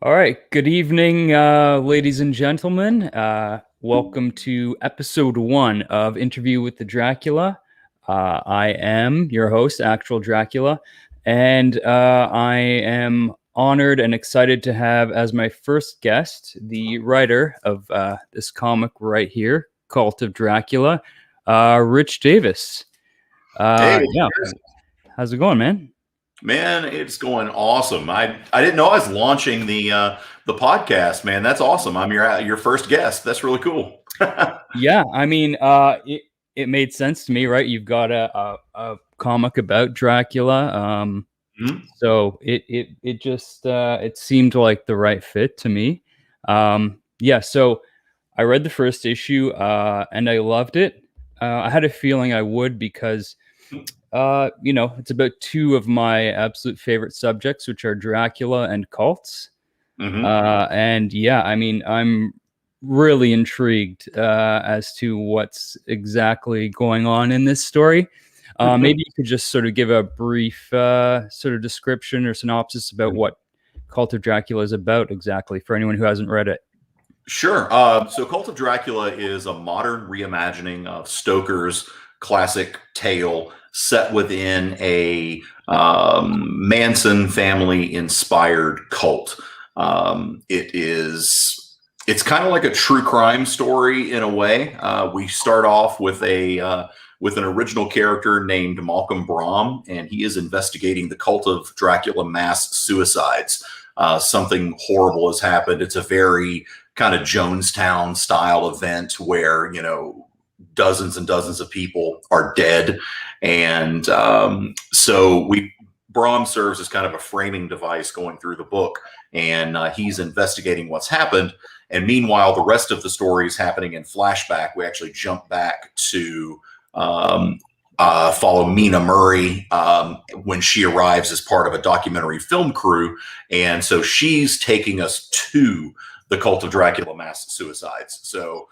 All right. Good evening, ladies and gentlemen. Welcome to episode 1 of Interview with the Dracula. I am your host, Actual Dracula, and I am honored and excited to have as my first guest the writer of this comic right here, Cult of Dracula, Rich Davis. Hey, Yeah. How's it going, man? man, it's going awesome. I didn't know I was launching the podcast, man. That's awesome. I'm your first guest. That's really cool. Yeah, I mean, it made sense to me, right? You've got a comic about Dracula, Mhm. so it just it seemed like the right fit to me. Yeah, so I read the first issue and I loved it. I had a feeling I would because it's about two of my absolute favorite subjects, which are Dracula and cults. Mhm. And yeah, I mean, I'm really intrigued as to what's exactly going on in this story. Maybe you could just sort of give a brief sort of description or synopsis about what Cult of Dracula is about exactly for anyone who hasn't read it. Sure. So, Cult of Dracula is a modern reimagining of Stoker's classic tale set within a Manson family inspired cult. It's kind of like a true crime story in a way. We start off with with an original character named Malcolm Brahm, and he is investigating the Cult of Dracula mass suicides. Something horrible has happened. It's a very kind of Jonestown style event where, dozens and dozens of people are dead. And Brahm serves as kind of a framing device going through the book, and he's investigating what's happened. And meanwhile, the rest of the story is happening in flashback. We actually jump back to follow Mina Murray when she arrives as part of a documentary film crew. And so she's taking us to the Cult of Dracula mass suicides. So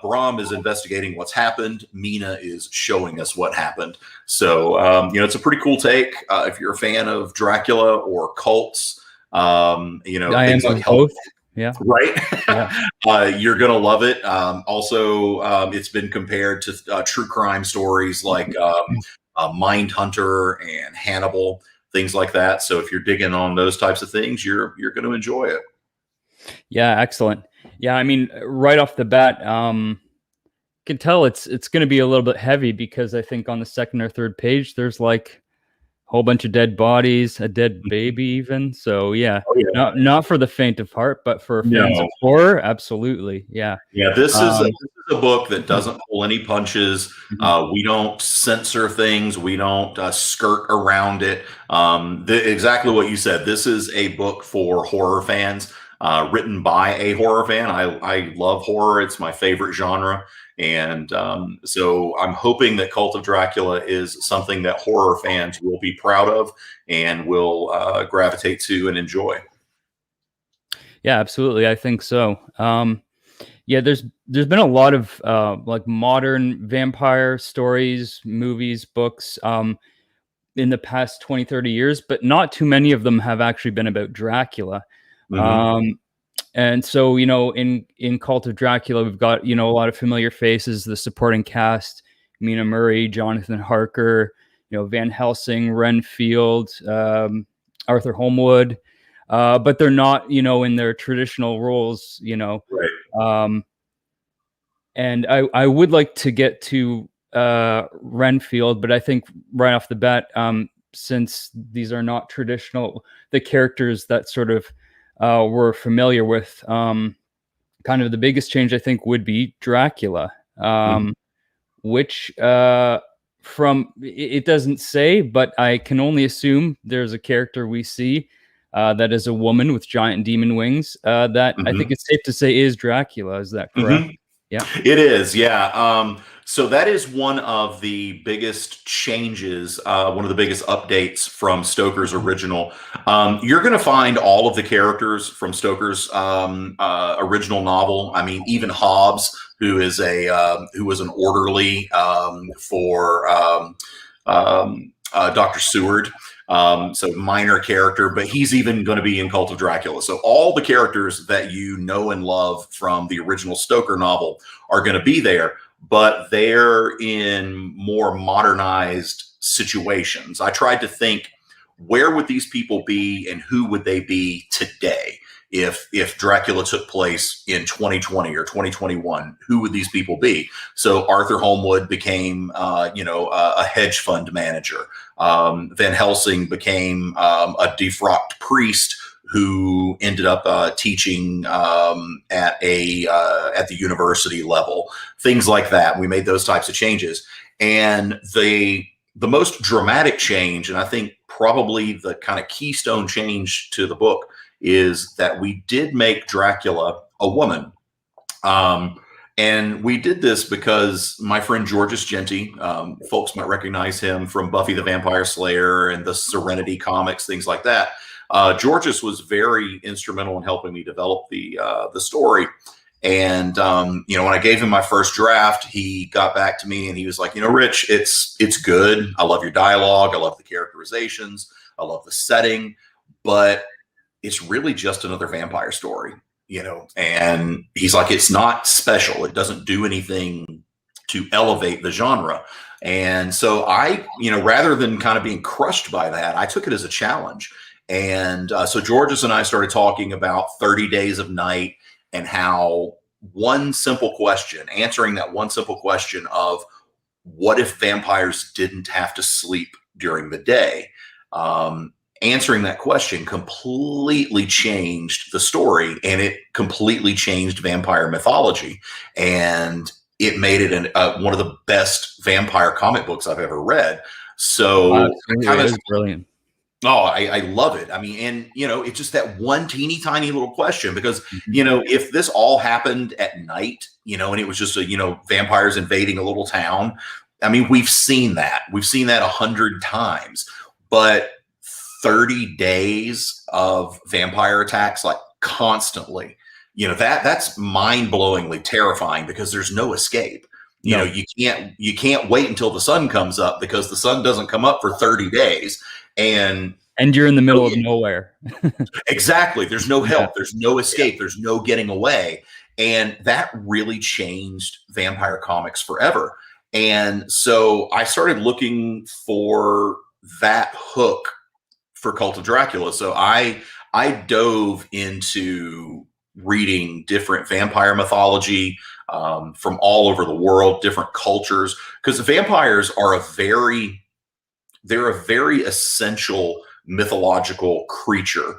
Brahm is investigating what's happened. Mina is showing us what happened. So, it's a pretty cool take. If you're a fan of Dracula or cults, I things am like both. Yeah. right? Yeah. You're going to love it. Also, it's been compared to true crime stories like Mindhunter and Hannibal, things like that. So if you're digging on those types of things, you're going to enjoy it. Yeah, excellent. Yeah, I mean, right off the bat, can tell it's going to be a little bit heavy because I think on the second or third page there's like a whole bunch of dead bodies, a dead baby even. So yeah, Oh, yeah. not for the faint of heart, but for fans No. of horror, absolutely. Yeah. Yeah, this is Um, a book that doesn't pull any punches. We don't censor things. We don't skirt around it. Exactly what you said. This is a book for horror fans, written by a horror fan. I love horror. It's my favorite genre. And so I'm hoping that Cult of Dracula is something that horror fans will be proud of and will gravitate to and enjoy. yeah, absolutely. I think so. Yeah, there's been a lot of like modern vampire stories, movies, books in the past 20, 30 years, but not too many of them have actually been about Dracula. Hmm. Um, and so, in Cult of Dracula, we've got, a lot of familiar faces, the supporting cast, Mina Murray, Jonathan Harker, Van Helsing, Renfield, Arthur Holmwood, but they're not, in their traditional roles. Right. Um, and I would like to get to Renfield, but I think right off the bat, since these are not traditional, the characters that sort of we're familiar with, kind of the biggest change I think would be Dracula, Mhm. which it doesn't say, but I can only assume there's a character we see that is a woman with giant demon wings. That I think Mhm. it's safe to say is Dracula. Is that correct? Mhm. Yeah. It is, yeah. So that is one of the biggest changes, one of the biggest updates from Stoker's original. You're going to find all of the characters from Stoker's original novel. I mean, even Hobbs, who was an orderly for Dr. Seward. So minor character, but he's even going to be in Cult of Dracula. So all the characters that you know and love from the original Stoker novel are going to be there, but they're in more modernized situations. I tried to think, where would these people be and who would they be today? If Dracula took place in 2020 or 2021, who would these people be? So Arthur Holmwood became, a hedge fund manager. Van Helsing became a defrocked priest who ended up teaching at the university level. Things like that. We made those types of changes, and the most dramatic change, and I think probably the kind of keystone change to the book, is that we did make Dracula a woman. And we did this because my friend Georges Genti, folks might recognize him from Buffy the Vampire Slayer and the Serenity comics, things like that. Georges was very instrumental in helping me develop the story. And, when I gave him my first draft, he got back to me and he was like, Rich, it's good. I love your dialogue. I love the characterizations. I love the setting, but it's really just another vampire story, and he's like, it's not special. It doesn't do anything to elevate the genre. And so I, rather than kind of being crushed by that, I took it as a challenge. And so Georges and I started talking about 30 Days of Night and how answering that one simple question of what if vampires didn't have to sleep during the day? Answering that question completely changed the story, and it completely changed vampire mythology. And it made it one of the best vampire comic books I've ever read. So it is brilliant. Oh, I love it. I mean, and it's just that one teeny tiny little question, because, if this all happened at night, and it was just vampires invading a little town. I mean, we've seen that 100 times, but 30 days of vampire attacks, like constantly, that's mind-blowingly terrifying, because there's no escape. No. You can't wait until the sun comes up, because the sun doesn't come up for 30 days. And you're in the middle of nowhere. Exactly. There's no help. Yeah. There's no escape. Yeah. There's no getting away. And that really changed vampire comics forever. And so I started looking for that hook for Cult of Dracula. So I dove into reading different vampire mythology from all over the world, different cultures, because the vampires are they're a very essential mythological creature.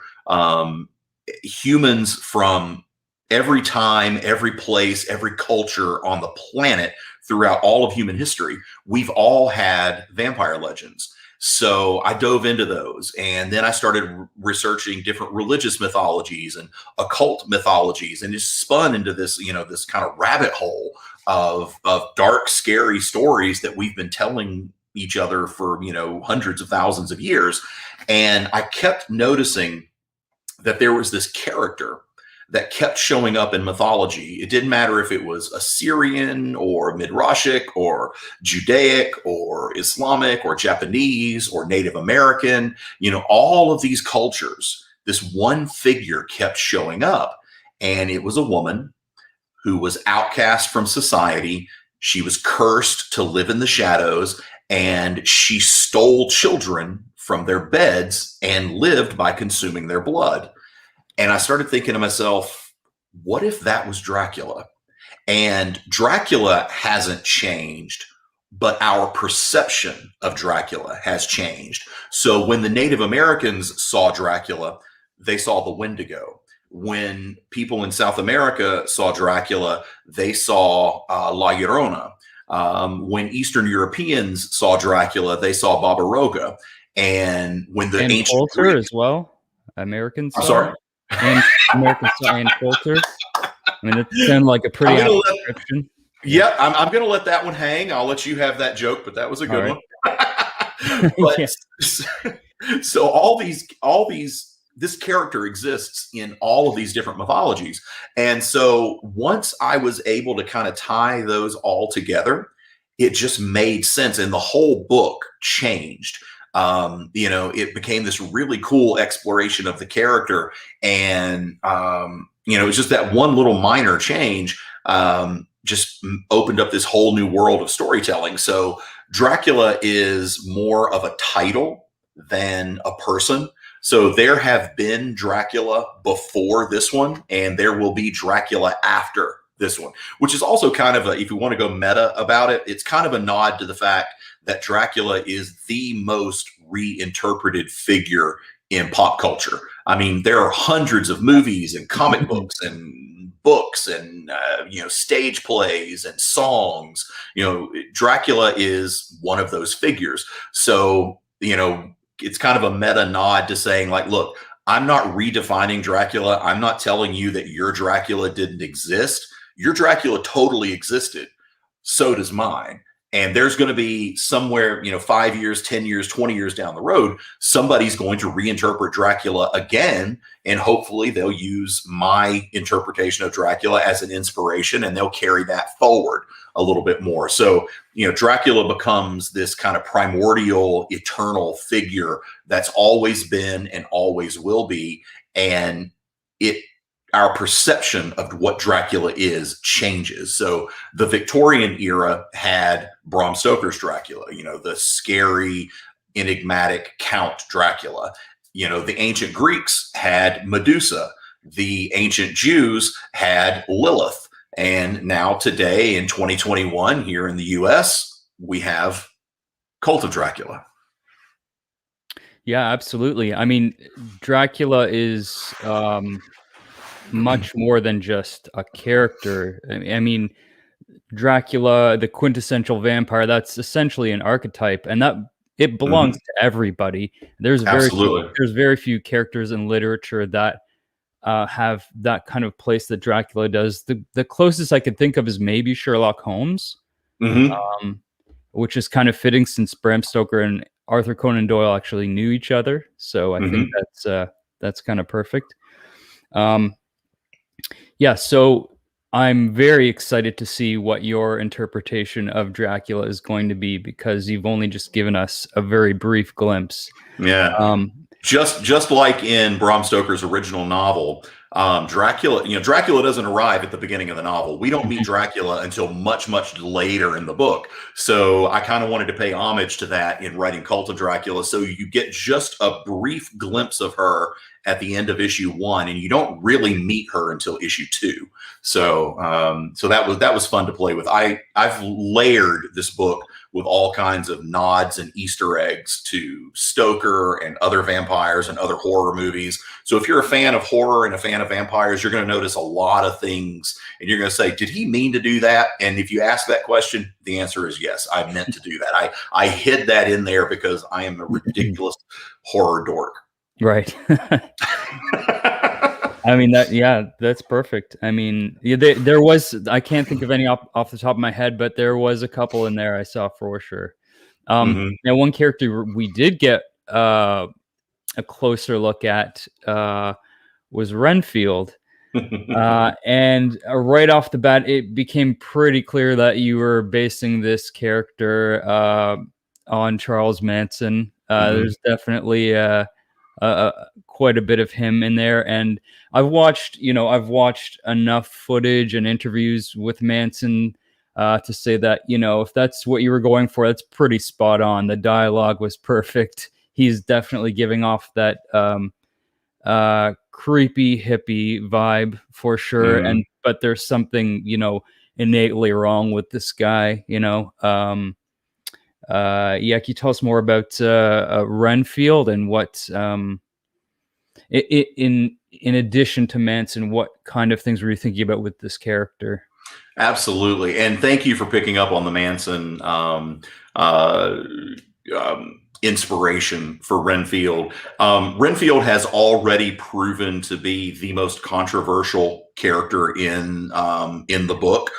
Humans from every time, every place, every culture on the planet throughout all of human history, we've all had vampire legends. So I dove into those, and then I started researching different religious mythologies and occult mythologies, and just spun into this, this kind of rabbit hole of dark, scary stories that we've been telling each other for, hundreds of thousands of years. And I kept noticing that there was this character that kept showing up in mythology. It didn't matter if it was Assyrian or Midrashic or Judaic or Islamic or Japanese or Native American, all of these cultures, this one figure kept showing up, and it was a woman who was outcast from society. She was cursed to live in the shadows, and she stole children from their beds and lived by consuming their blood. And I started thinking to myself, what if that was Dracula? And Dracula hasn't changed, but our perception of Dracula has changed. So when the Native Americans saw Dracula, they saw the Wendigo. When people in South America saw Dracula, they saw La Llorona. When Eastern Europeans saw Dracula, they saw Baba Yaga. And when the ancient Coulter Greek, as well, Americans. I'm sorry. And American Science Coulter. I mean, it sounded like a pretty apt description. Yeah, I'm going to let that one hang. I'll let you have that joke, but that was a good one. But, yeah. So this character exists in all of these different mythologies. And so once I was able to kind of tie those all together, it just made sense, and the whole book changed. It became this really cool exploration of the character. And, it's just that one little minor change just opened up this whole new world of storytelling. So Dracula is more of a title than a person. So there have been Dracula before this one, and there will be Dracula after this one, which is also kind of if you want to go meta about it, it's kind of a nod to the fact that Dracula is the most reinterpreted figure in pop culture. I mean, there are hundreds of movies and comic books and stage plays and songs. Dracula is one of those figures. So, it's kind of a meta nod to saying, like, look, I'm not redefining Dracula. I'm not telling you that your Dracula didn't exist. Your Dracula totally existed. So does mine. And there's going to be somewhere, 5 years, 10 years, 20 years down the road, somebody's going to reinterpret Dracula again. And hopefully they'll use my interpretation of Dracula as an inspiration, and they'll carry that forward a little bit more. So, Dracula becomes this kind of primordial, eternal figure that's always been and always will be. And our perception of what Dracula is changes. So the Victorian era had Bram Stoker's Dracula, the scary, enigmatic Count Dracula. The ancient Greeks had Medusa. The ancient Jews had Lilith. And now today in 2021 here in the US, we have Cult of Dracula. Yeah, absolutely. I mean, Dracula is much more than just a character. I mean, Dracula, the quintessential vampire, that's essentially an archetype, and that it belongs to everybody. There's very few characters in literature that have that kind of place that Dracula does. The closest I could think of is maybe Sherlock Holmes, which is kind of fitting since Bram Stoker and Arthur Conan Doyle actually knew each other. So I think that's kind of perfect. Yeah, so I'm very excited to see what your interpretation of Dracula is going to be, because you've only just given us a very brief glimpse. Yeah. Just like in Bram Stoker's original novel, Dracula doesn't arrive at the beginning of the novel. We don't meet Dracula until much, much later in the book. So I kind of wanted to pay homage to that in writing Cult of Dracula. So you get just a brief glimpse of her at the end of issue 1, and you don't really meet her until issue 2. So that was fun to play with. I've layered this book with all kinds of nods and Easter eggs to Stoker and other vampires and other horror movies. So if you're a fan of horror and a fan of vampires, you're going to notice a lot of things, and you're going to say, did he mean to do that? And if you ask that question, the answer is yes, I meant to do that. I hid that in there because I am a ridiculous horror dork. Right. I mean, that's perfect. I mean, there was, I can't think of any off the top of my head, but there was a couple in there I saw for sure. Now, one character we did get a closer look at was Renfield. And right off the bat, it became pretty clear that you were basing this character on Charles Manson. There's definitely quite a bit of him in there, and I've watched enough footage and interviews with Manson to say that, if that's what you were going for, that's pretty spot on. The dialogue was perfect. He's definitely giving off that creepy hippie vibe for sure. But there's something, innately wrong with this guy, can you tell us more about Renfield and what in addition to Manson, what kind of things were you thinking about with this character? Absolutely. And thank you for picking up on the Manson inspiration for Renfield. Renfield has already proven to be the most controversial character in the book.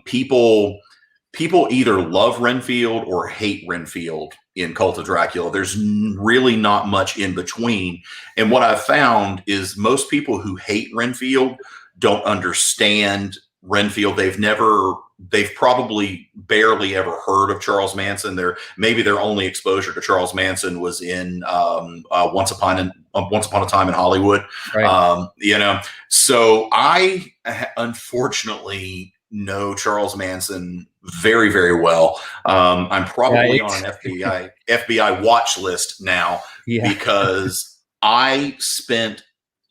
People either love Renfield or hate Renfield in Cult of Dracula. There's really not much in between. And what I've found is most people who hate Renfield don't understand Renfield. They've never they've probably barely ever heard of Charles Manson. Maybe their only exposure to Charles Manson was in Once Upon a Time in Hollywood. Right. So I unfortunately know Charles Manson very, very well. I'm probably on an FBI watch list now because I spent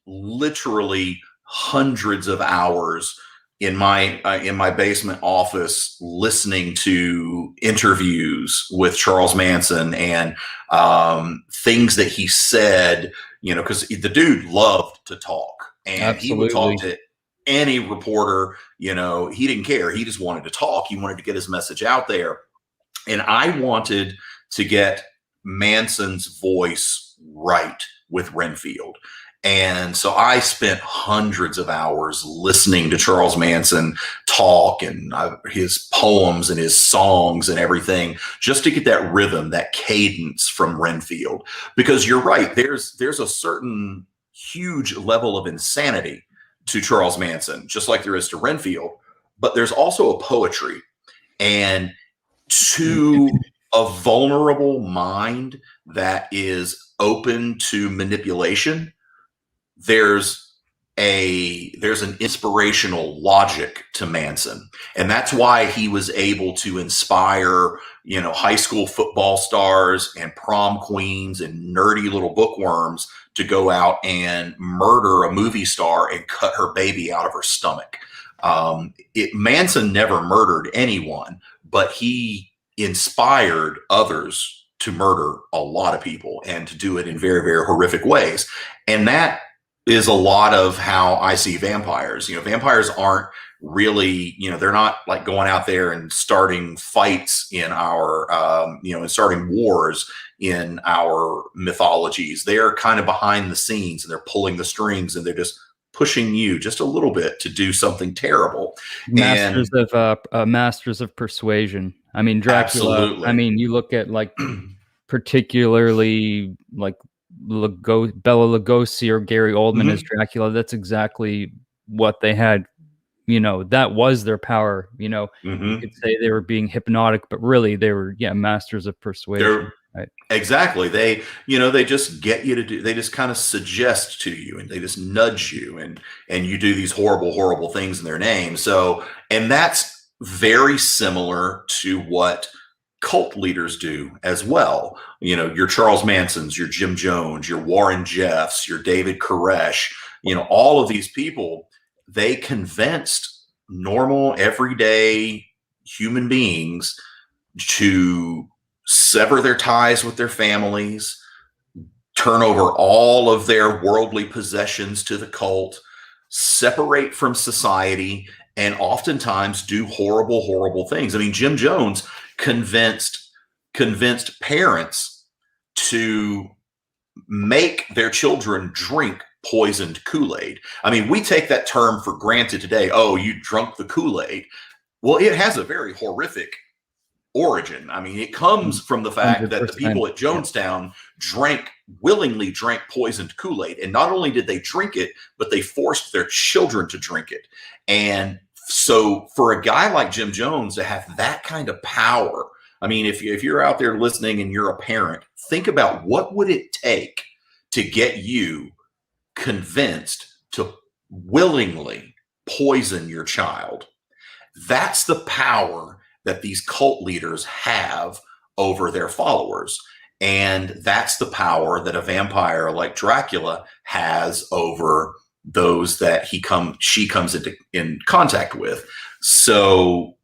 literally hundreds of hours in my basement office listening to interviews with Charles Manson and things that he said, because the dude loved to talk, and Absolutely. he would talk to any reporter. He didn't care. He just wanted to talk. He wanted to get his message out there. And I wanted to get Manson's voice right with Renfield. And so I spent hundreds of hours listening to Charles Manson talk and his poems and his songs and everything, just to get that rhythm, that cadence from Renfield. Because you're right, there's a certain huge level of insanity to Charles Manson, just like there is to Renfield, but there's also a poetry. And to a vulnerable mind that is open to manipulation, there's an inspirational logic to Manson. And that's why he was able to inspire, high school football stars and prom queens and nerdy little bookworms to go out and murder a movie star and cut her baby out of her stomach. Manson never murdered anyone, but he inspired others to murder a lot of people and to do it in very, very horrific ways. And that is a lot of how I see vampires. Vampires aren't really, they're not like going out there and starting fights in our, and starting wars in our mythologies. They're kind of behind the scenes, and they're pulling the strings, and they're just pushing you just a little bit to do something terrible. Masters of persuasion. I mean, Dracula. Absolutely. I mean, you look at like particularly like Bela Lugosi or Gary Oldman as Dracula. That's exactly what they had. That was their power. You could say they were being hypnotic, but really they were, masters of persuasion. Right. Exactly. They just get you to do, they just kind of suggest to you, and they just nudge you, and you do these horrible, horrible things in their name. So, and that's very similar to what cult leaders do as well. Your Charles Mansons, your Jim Jones, your Warren Jeffs, your David Koresh, all of these people, they convinced normal, everyday human beings to sever their ties with their families, turn over all of their worldly possessions to the cult, separate from society, and oftentimes do horrible, horrible things. I mean, Jim Jones convinced parents to make their children drink poisoned Kool-Aid. I mean, we take that term for granted today. Oh, you drunk the Kool-Aid. Well, it has a very horrific origin. I mean, it comes from the fact that the people at Jonestown willingly drank poisoned Kool-Aid. And not only did they drink it, but they forced their children to drink it. And so for a guy like Jim Jones to have that kind of power, I mean, if you're out there listening and you're a parent, think about what would it take to get you convinced to willingly poison your child. That's the power that these cult leaders have over their followers. And that's the power that a vampire like Dracula has over those that she comes in contact with. So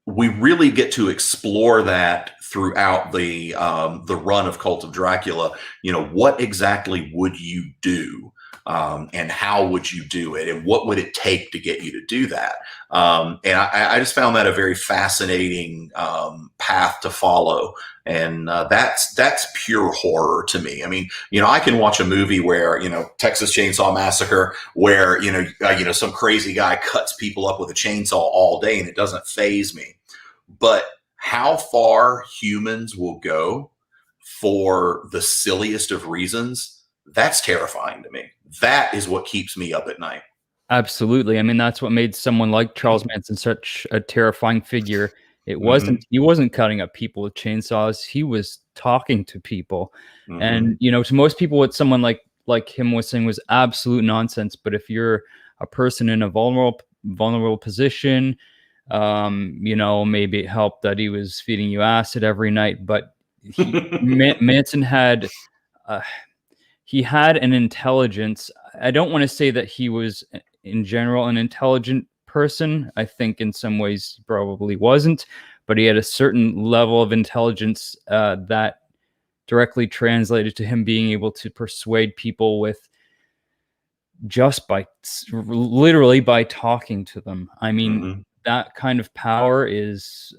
we really get to explore that throughout the run of Cult of Dracula. What exactly would you do? And how would you do it? And what would it take to get you to do that? And I just found that a very fascinating path to follow. And that's pure horror to me. I mean, I can watch a movie where, Texas Chainsaw Massacre, where, some crazy guy cuts people up with a chainsaw all day and it doesn't faze me. But how far humans will go for the silliest of reasons, that's terrifying to me. That is what keeps me up at night. Absolutely. I mean, that's what made someone like Charles Manson such a terrifying figure. Hmm. He wasn't cutting up people with chainsaws. He was talking to people. Hmm. And, to most people, what someone like him was saying was absolute nonsense. But if you're a person in a vulnerable position, maybe it helped that he was feeding you acid every night. But Manson uh, had an intelligence. I don't want to say that he was in general an intelligent person. I think in some ways he probably wasn't, but he had a certain level of intelligence that directly translated to him being able to persuade people with just by literally by talking to them. I mean, Hmm. that kind of power is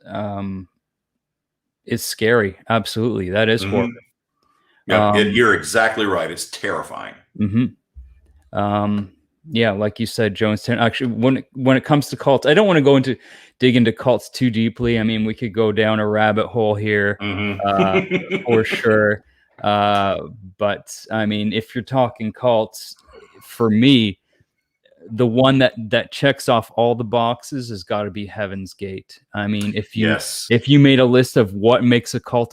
scary. Absolutely, that is horrible. Hmm. Yeah, you're exactly right. It's terrifying. Mhm. Um, yeah, like you said, Jonestown. Actually, when it comes to cults, I don't want to dig into cults too deeply. I mean, we could go down a rabbit hole here, uh, for Hmm. sure. But I mean, if you're talking cults, for me, the one that checks off all the boxes has got to be Heaven's Gate. I mean, Yes, if you made a list of what makes a cult,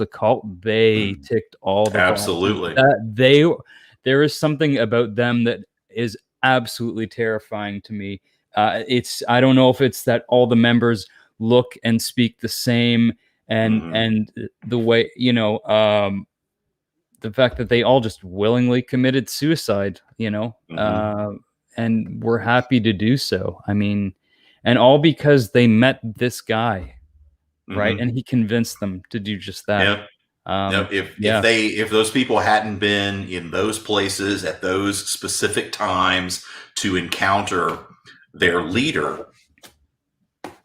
they ticked all the boxes. absolutely. There is something about them that is absolutely terrifying to me. I don't know if it's that all the members look and speak the same, Hmm. and the way the fact that they all just willingly committed suicide, Hmm. and were happy to do so. I mean, and all because they met this guy, right? Hmm. And he convinced them to do just that. Yep. No, Yeah, if those people hadn't been in those places at those specific times to encounter their leader,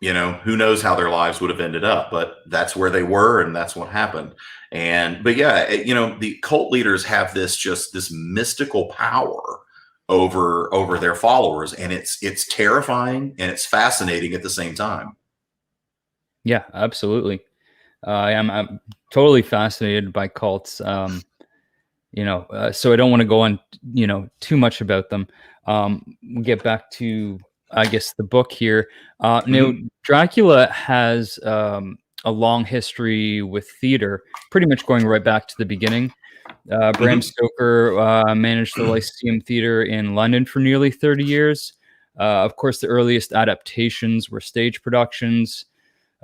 who knows how their lives would have ended up, but that's where they were and that's what happened. But yeah, the cult leaders have this mystical power over their followers, and it's terrifying and it's fascinating at the same time. yeah, absolutely. I'm totally fascinated by cults. So I don't want to go on, too much about them. We'll get back to, I guess, the book here. Now, Hmm. Dracula has a long history with theater, pretty much going right back to the beginning. Bram Hmm. Stoker managed the Lyceum Theatre in London for nearly 30 years. Of course, the earliest adaptations were stage productions.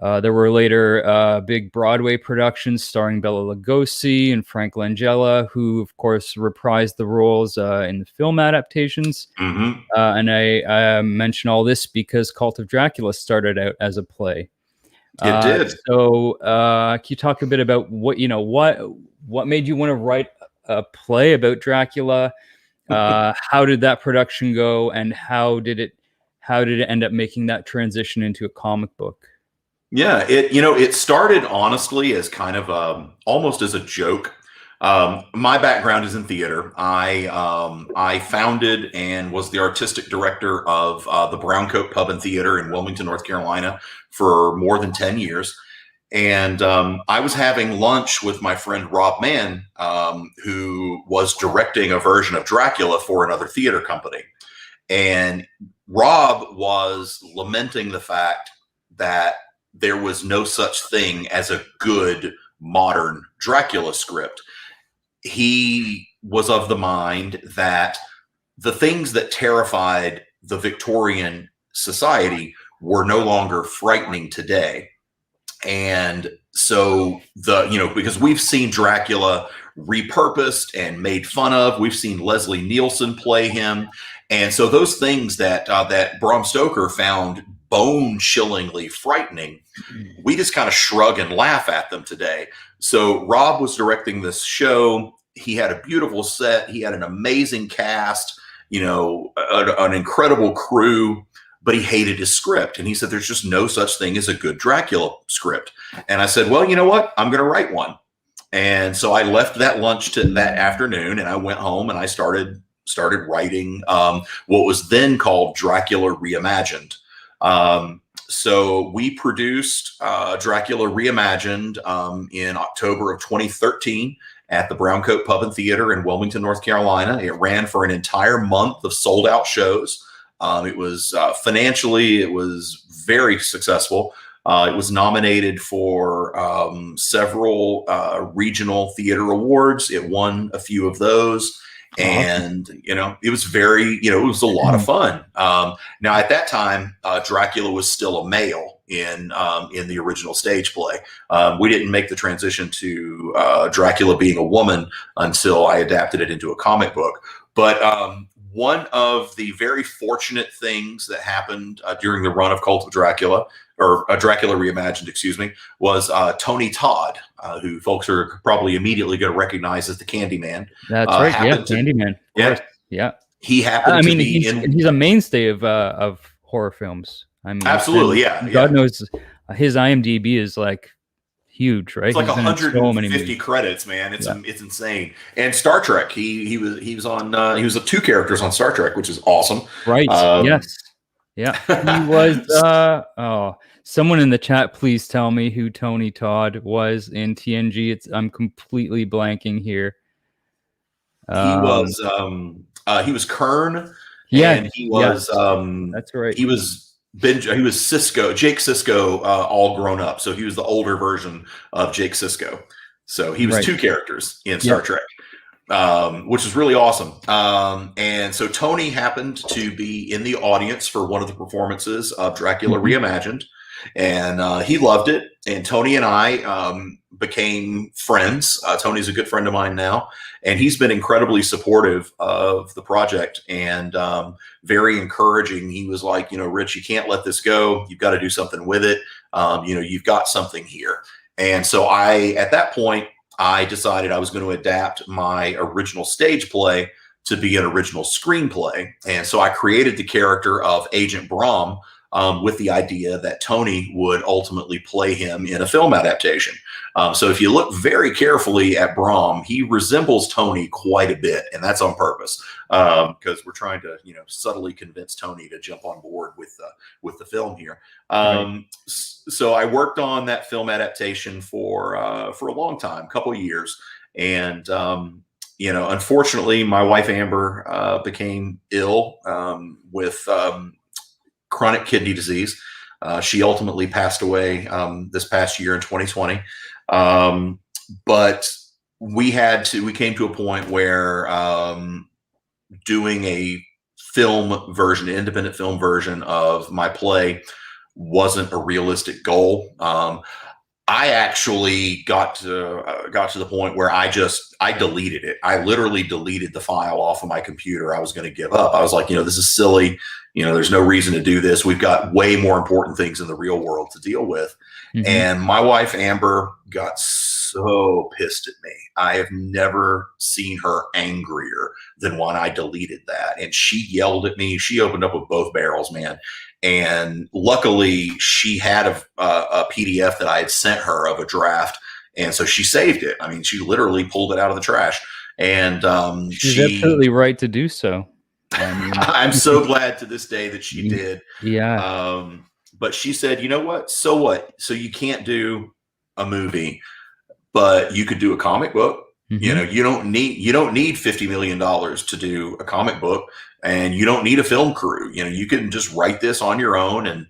There were later big Broadway productions starring Bela Lugosi and Frank Langella, who, of course, reprised the roles in the film adaptations. Hmm. And I mention all this because Cult of Dracula started out as a play. It did. Can you talk a bit about what made you want to write a play about Dracula? How did that production go, and how did it end up making that transition into a comic book? Yeah, it started honestly as kind of almost as a joke. My background is in theater. I founded and was the artistic director of the Browncoat Pub and Theater in Wilmington, North Carolina, for more than 10 years. And I was having lunch with my friend Rob Mann, who was directing a version of Dracula for another theater company. And Rob was lamenting the fact that there was no such thing as a good modern Dracula script. He was of the mind that the things that terrified the Victorian society were no longer frightening today. And so because we've seen Dracula repurposed and made fun of, we've seen Leslie Nielsen play him, and so those things that Bram Stoker found bone-chillingly frightening, we just kind of shrug and laugh at them today. So Rob was directing this show. He had a beautiful set. He had an amazing cast. An incredible crew, but he hated his script. And he said, there's just no such thing as a good Dracula script. And I said, well, you know what? I'm going to write one. And so I left that lunch to that afternoon, and I went home and I started writing what was then called Dracula Reimagined. So we produced Dracula Reimagined in October of 2013 at the Browncoat Pub and Theater in Wilmington, North Carolina. It ran for an entire month of sold out shows. It was financially, it was very successful. It was nominated for several regional theater awards. It won a few of those. And, it was very, it was a lot of fun. Now, at that time, Dracula was still a male in the original stage play. We didn't make the transition to Dracula being a woman until I adapted it into a comic book. But one of the very fortunate things that happened during the run of Cult of Dracula, or Dracula Reimagined, excuse me, was Tony Todd, who folks are probably immediately going to recognize as the Candyman. That's right. Yeah, Candyman. Yeah. He happened to be he's a mainstay of horror films. I mean, absolutely, God knows his IMDb is like huge, right? It's like 150 credits, man. It's insane. And Star Trek, he was on he was 2 characters on Star Trek, which is awesome. Right. Yes. Yeah. He was someone in the chat, please tell me who Tony Todd was in TNG. I'm completely blanking here. He was Kern. Yeah. And he was that's right. He was Sisko, Jake Sisko, all grown up. So he was the older version of Jake Sisko. So he was 2 characters in Star Trek, which is really awesome. And so Tony happened to be in the audience for one of the performances of Dracula Reimagined, and he loved it. And Tony and I became friends. Tony's a good friend of mine now, and he's been incredibly supportive of the project and very encouraging. He was like, Rich, you can't let this go. You've got to do something with it. You've got something here. And so at that point, I decided I was going to adapt my original stage play to be an original screenplay. And so I created the character of Agent Brom with the idea that Tony would ultimately play him in a film adaptation. So if you look very carefully at Brom, he resembles Tony quite a bit, and that's on purpose because we're trying to, subtly convince Tony to jump on board with the film here. So I worked on that film adaptation for a long time, couple of years, and unfortunately, my wife Amber became ill with chronic kidney disease. She ultimately passed away this past year in 2020. But we came to a point where doing a film version, an independent film version of my play wasn't a realistic goal. I actually got to the point where I deleted it. I literally deleted the file off of my computer. I was going to give up. I was like, this is silly. There's no reason to do this. We've got way more important things in the real world to deal with. Mm-hmm. And my wife, Amber, got so pissed at me. I have never seen her angrier than when I deleted that. And she yelled at me. She opened up with both barrels, man. And luckily, she had a PDF that I had sent her of a draft. And so she saved it. I mean, she literally pulled it out of the trash. And she's absolutely right to do so. I'm so glad to this day that she did. Yeah. But she said, you know what? So what? So you can't do a movie, but you could do a comic book. Mm-hmm. You don't need $50 million to do a comic book, and you don't need a film crew. You can just write this on your own and,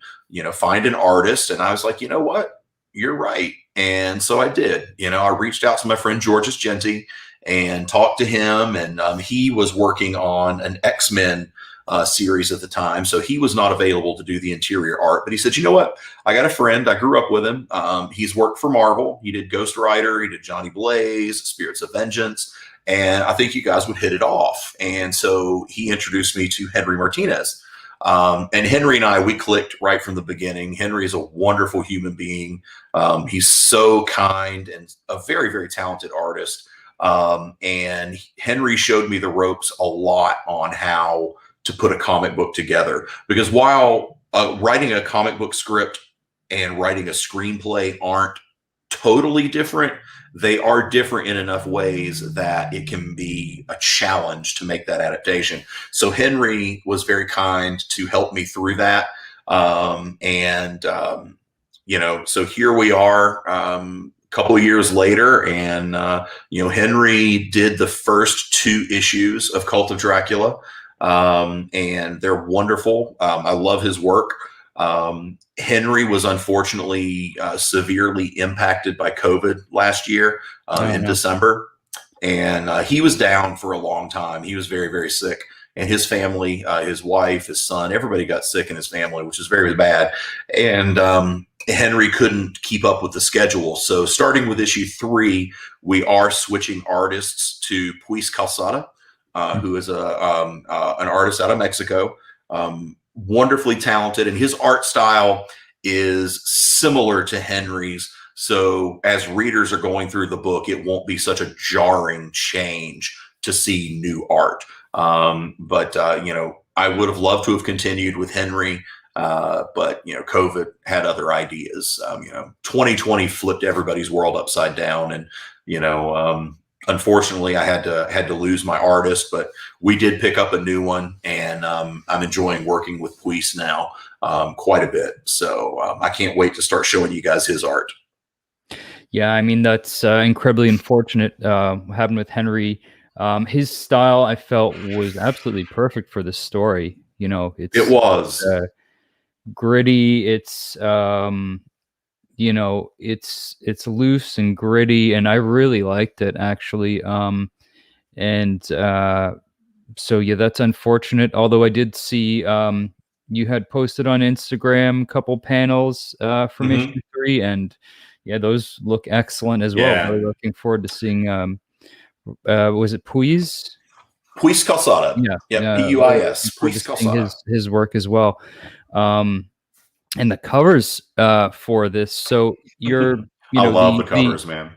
find an artist. And I was like, you know what? You're right. And so I did. I reached out to my friend Georges Genti and talked to him, and he was working on an X-Men series at the time, so he was not available to do the interior art. But he said, you know what? I got a friend. I grew up with him. He's worked for Marvel. He did Ghost Rider. He did Johnny Blaze, Spirits of Vengeance, and I think you guys would hit it off. And so he introduced me to Henry Martinez. And Henry and I, we clicked right from the beginning. Henry is a wonderful human being. He's so kind and a very, very talented artist. And Henry showed me the ropes a lot on how to put a comic book together, because while writing a comic book script and writing a screenplay aren't totally different, they are different in enough ways that it can be a challenge to make that adaptation. So Henry was very kind to help me through that. So here we are, couple of years later, and Henry did the first 2 issues of Cult of Dracula. and they're wonderful. I love his work. Henry was unfortunately severely impacted by COVID last year in December. And he was down for a long time. He was very, very sick. And his family, his wife, his son, everybody got sick in his family, which is very bad. And Henry couldn't keep up with the schedule. So starting with issue 3, we are switching artists to Puis Calzada, who is an artist out of Mexico. Wonderfully talented. And his art style is similar to Henry's. So as readers are going through the book, it won't be such a jarring change to see new art. But I would have loved to have continued with Henry, but COVID had other ideas. 2020 flipped everybody's world upside down, and unfortunately, I had to lose my artist. But we did pick up a new one, and I'm enjoying working with Puis now quite a bit. So I can't wait to start showing you guys his art. Yeah, I mean, that's incredibly unfortunate happened with Henry. His style, I felt, was absolutely perfect for the story. It was gritty. It's it's loose and gritty, and I really liked it, actually. So yeah, that's unfortunate. Although I did see you had posted on Instagram a couple panels from issue 3, and yeah, those look excellent as well. Really looking forward to seeing. Was it Puis? Puis Calzada. Yeah, Puis. Puis Calzada. His work as well. And the covers for this. So you're, I love the covers, man.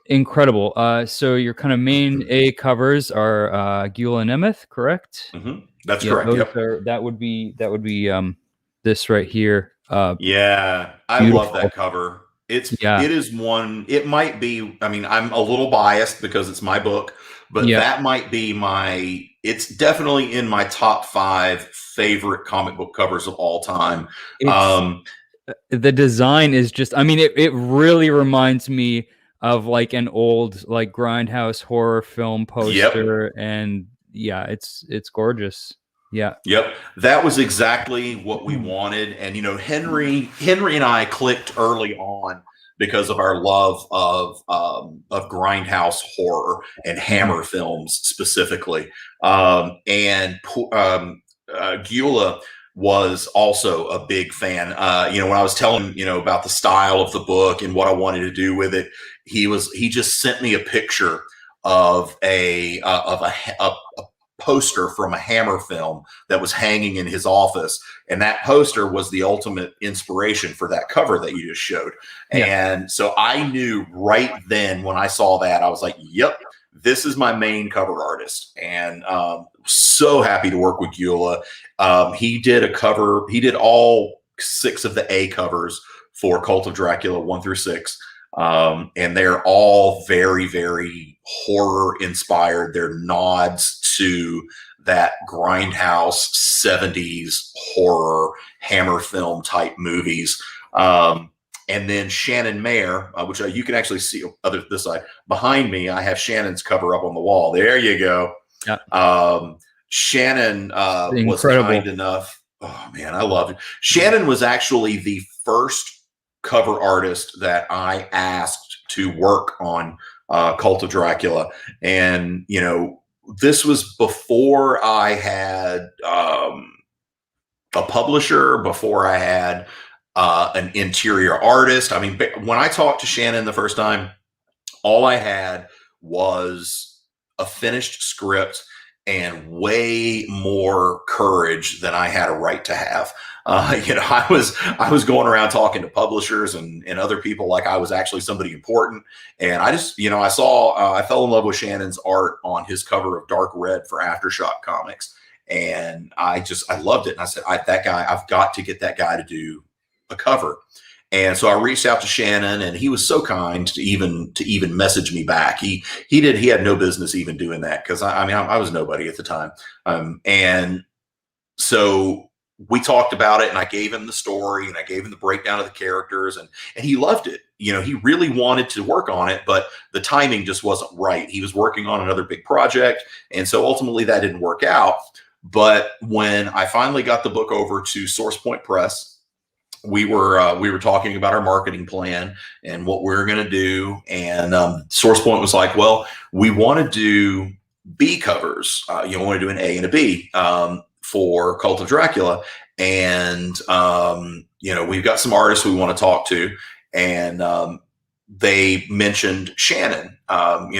Incredible. So your kind of main A covers are Gula and Nemeth, correct? That's correct. That would be this right here. Yeah, I love that cover. It is one. It might be. I mean, I'm a little biased because it's my book, but that might be it's definitely in my top 5 favorite comic book covers of all time. The design is just. I mean, it really reminds me of like an old like grindhouse horror film poster, and yeah, it's gorgeous. Yeah. Yep. That was exactly what we wanted. And, Henry and I clicked early on because of our love of grindhouse horror and Hammer films specifically. And Gula was also a big fan. When I was telling him, about the style of the book and what I wanted to do with it, he just sent me a picture of a poster from a Hammer film that was hanging in his office, and that poster was the ultimate inspiration for that cover that you just showed. And so I knew right then when I saw that, I was like, yep, this is my main cover artist. And so happy to work with Gula. He did all 6 of the A covers for Cult of Dracula 1 through 6. And they're all very, very horror inspired. They're nods to that grindhouse 70s horror Hammer film type movies. And then Shannon Mayer, which you can actually see this side behind me. I have Shannon's cover up on the wall. There you go. Yeah. Shannon was kind enough. Oh man, I love it. Shannon was actually the first cover artist that I asked to work on Cult of Dracula. And, this was before I had a publisher, before I had an interior artist. I mean, when I talked to Shannon the first time, all I had was a finished script and way more courage than I had a right to have. I was going around talking to publishers and other people like I was actually somebody important. And I just, I fell in love with Shannon's art on his cover of Dark Red for Aftershock Comics. And I loved it. And I said, I've got to get that guy to do a cover. And so I reached out to Shannon, and he was so kind to even message me back. He had no business even doing that, because I was nobody at the time. And so we talked about it, and I gave him the story, and I gave him the breakdown of the characters, and he loved it. He really wanted to work on it, but the timing just wasn't right. He was working on another big project, and so ultimately that didn't work out. But when I finally got the book over to Source Point Press, we were talking about our marketing plan and what we are going to do. And Source Point was like, well, we want to do B covers. You want to do an A and a B for Cult of Dracula. And, we've got some artists we want to talk to. And they mentioned Shannon.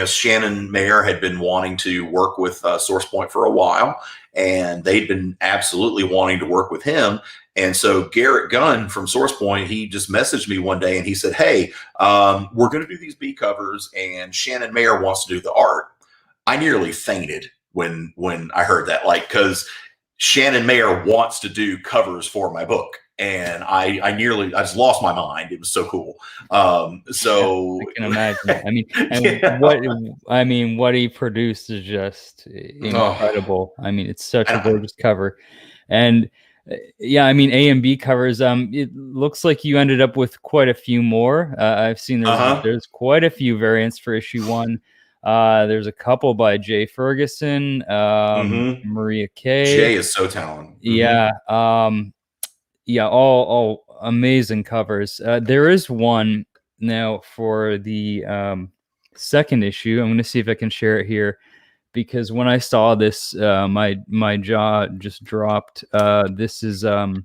Shannon Mayer had been wanting to work with Source Point for a while, and they'd been absolutely wanting to work with him. And so Garrett Gunn from Source Point, he just messaged me one day and he said, hey, we're going to do these B covers and Shannon Mayer wants to do the art. I nearly fainted when I heard that, because Shannon Mayer wants to do covers for my book. And I just lost my mind. It was so cool. So I can imagine. What he produced is just incredible. It's such a gorgeous cover. And A and B covers. It looks like you ended up with quite a few more. I've seen there's quite a few variants for issue 1. There's a couple by Jay Ferguson, Maria Kay. Jay is so talented. Yeah. All amazing covers. There is one now for the second issue. I'm going to see if I can share it here, because when I saw this, my jaw just dropped. This is for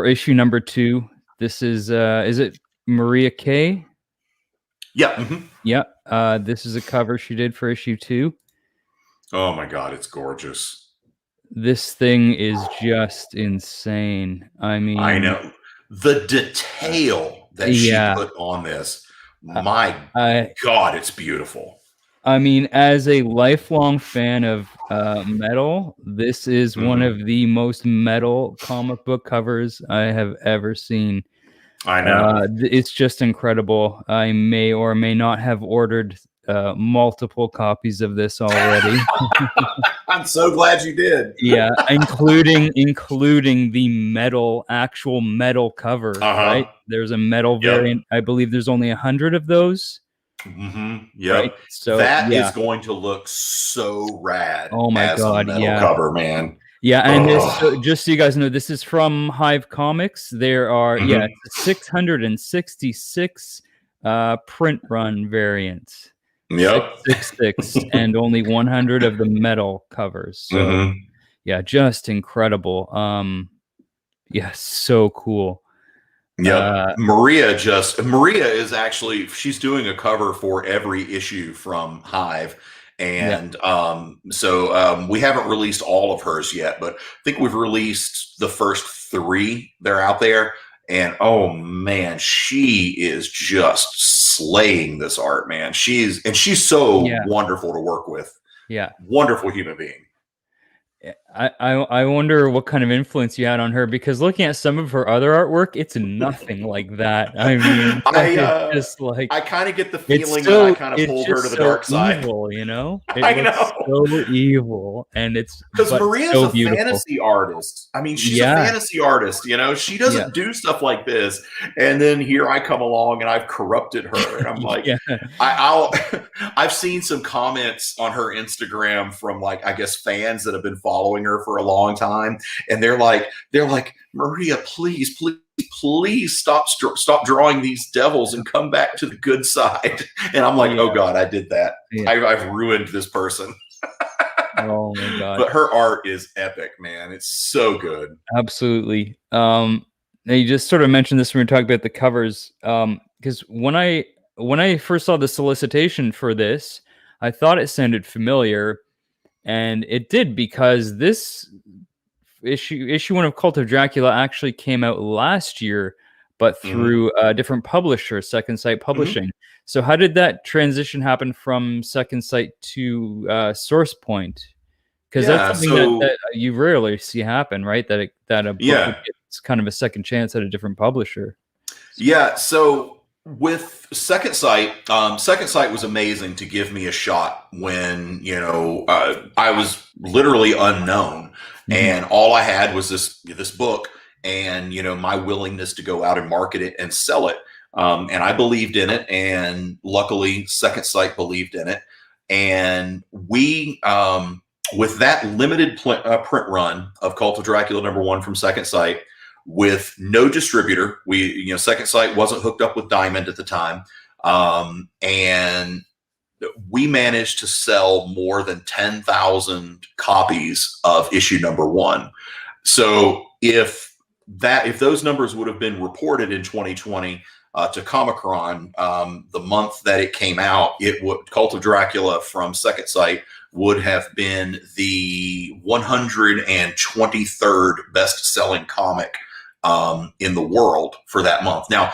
issue number 2. This is it Maria Kay? Yeah. Mm-hmm. Yeah. This is a cover she did for issue 2. Oh my God, it's gorgeous. This thing is just insane. I know the detail that she put on this. My God, it's beautiful. As a lifelong fan of metal, this is one of the most metal comic book covers I have ever seen. I know. It's just incredible. I may or may not have ordered multiple copies of this already. I'm so glad you did. Yeah, including the actual metal cover, right? There's a metal variant. I believe there's only 100 of those. Yep. Right? So that is going to look so rad. Oh my God, a metal cover, man. Yeah, and this, just so you guys know, this is from Hive Comics. There are it's a 666 print run variant. Yep. 666 and only 100 of the metal covers. So just incredible. So cool. Yeah, Maria is actually, she's doing a cover for every issue from Hive. And we haven't released all of hers yet, but I think we've released the first 3. They're out there. And oh man, she is just slaying this art, man. She's so wonderful to work with. Yeah. Wonderful human being. I wonder what kind of influence you had on her, because looking at some of her other artwork, it's nothing like that. I kind of get the feeling that I kind of pulled her to the dark side. Evil, I know. So evil, and it's because Maria's a fantasy artist. She's a fantasy artist. She doesn't do stuff like this. And then here I come along and I've corrupted her, and I'm like, I've seen some comments on her Instagram from I guess fans that have been following her for a long time, and they're like, Maria, please stop drawing these devils and come back to the good side. And I'm like, oh God, I did that. I've ruined this person. Oh my God. But her art is epic, man. It's so good. Absolutely. Now you just sort of mentioned this when we were talking about the covers, because when I first saw the solicitation for this, I thought it sounded familiar. And it did, because this issue 1 of Cult of Dracula actually came out last year, but through a different publisher, Second Sight Publishing. So how did that transition happen from Second Sight to Source Point? Because that's something that you rarely see happen, right? That a book gets kind of a second chance at a different publisher. Yeah. So with Second Sight was amazing to give me a shot when, I was literally unknown, and all I had was this book and, my willingness to go out and market it and sell it. And I believed in it, and luckily Second Sight believed in it. And we, with that limited print run of Cult of Dracula #1 from Second Sight, with no distributor, Second Sight wasn't hooked up with Diamond at the time, and we managed to sell more than 10,000 copies of issue #1. So if those numbers would have been reported in 2020 to Comic-Con, the month that it came out, Cult of Dracula from Second Sight would have been the 123rd best-selling comic in the world for that month. Now,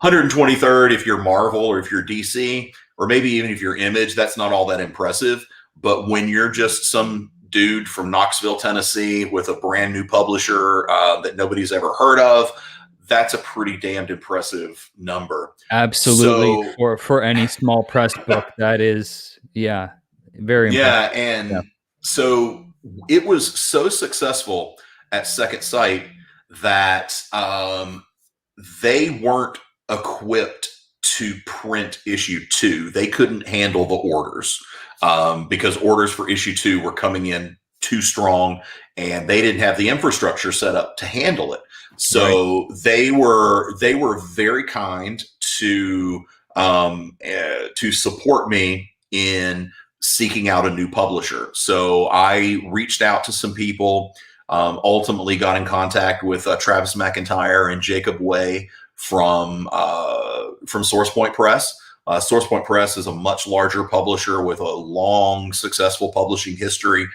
123rd if you're Marvel or if you're DC, or maybe even if you're Image, that's not all that impressive. But when you're just some dude from Knoxville, Tennessee, with a brand new publisher that nobody's ever heard of, that's a pretty damned impressive number. Absolutely. So, for any small press book, that is, very impressive. And so it was so successful at Second Sight that they weren't equipped to print issue 2. They couldn't handle the orders because orders for issue 2 were coming in too strong, and they didn't have the infrastructure set up to handle it. So they were very kind to support me in seeking out a new publisher. So I reached out to some people, ultimately got in contact with Travis McIntyre and Jacob Way from Source Point Press. Source Point Press is a much larger publisher with a long, successful publishing history.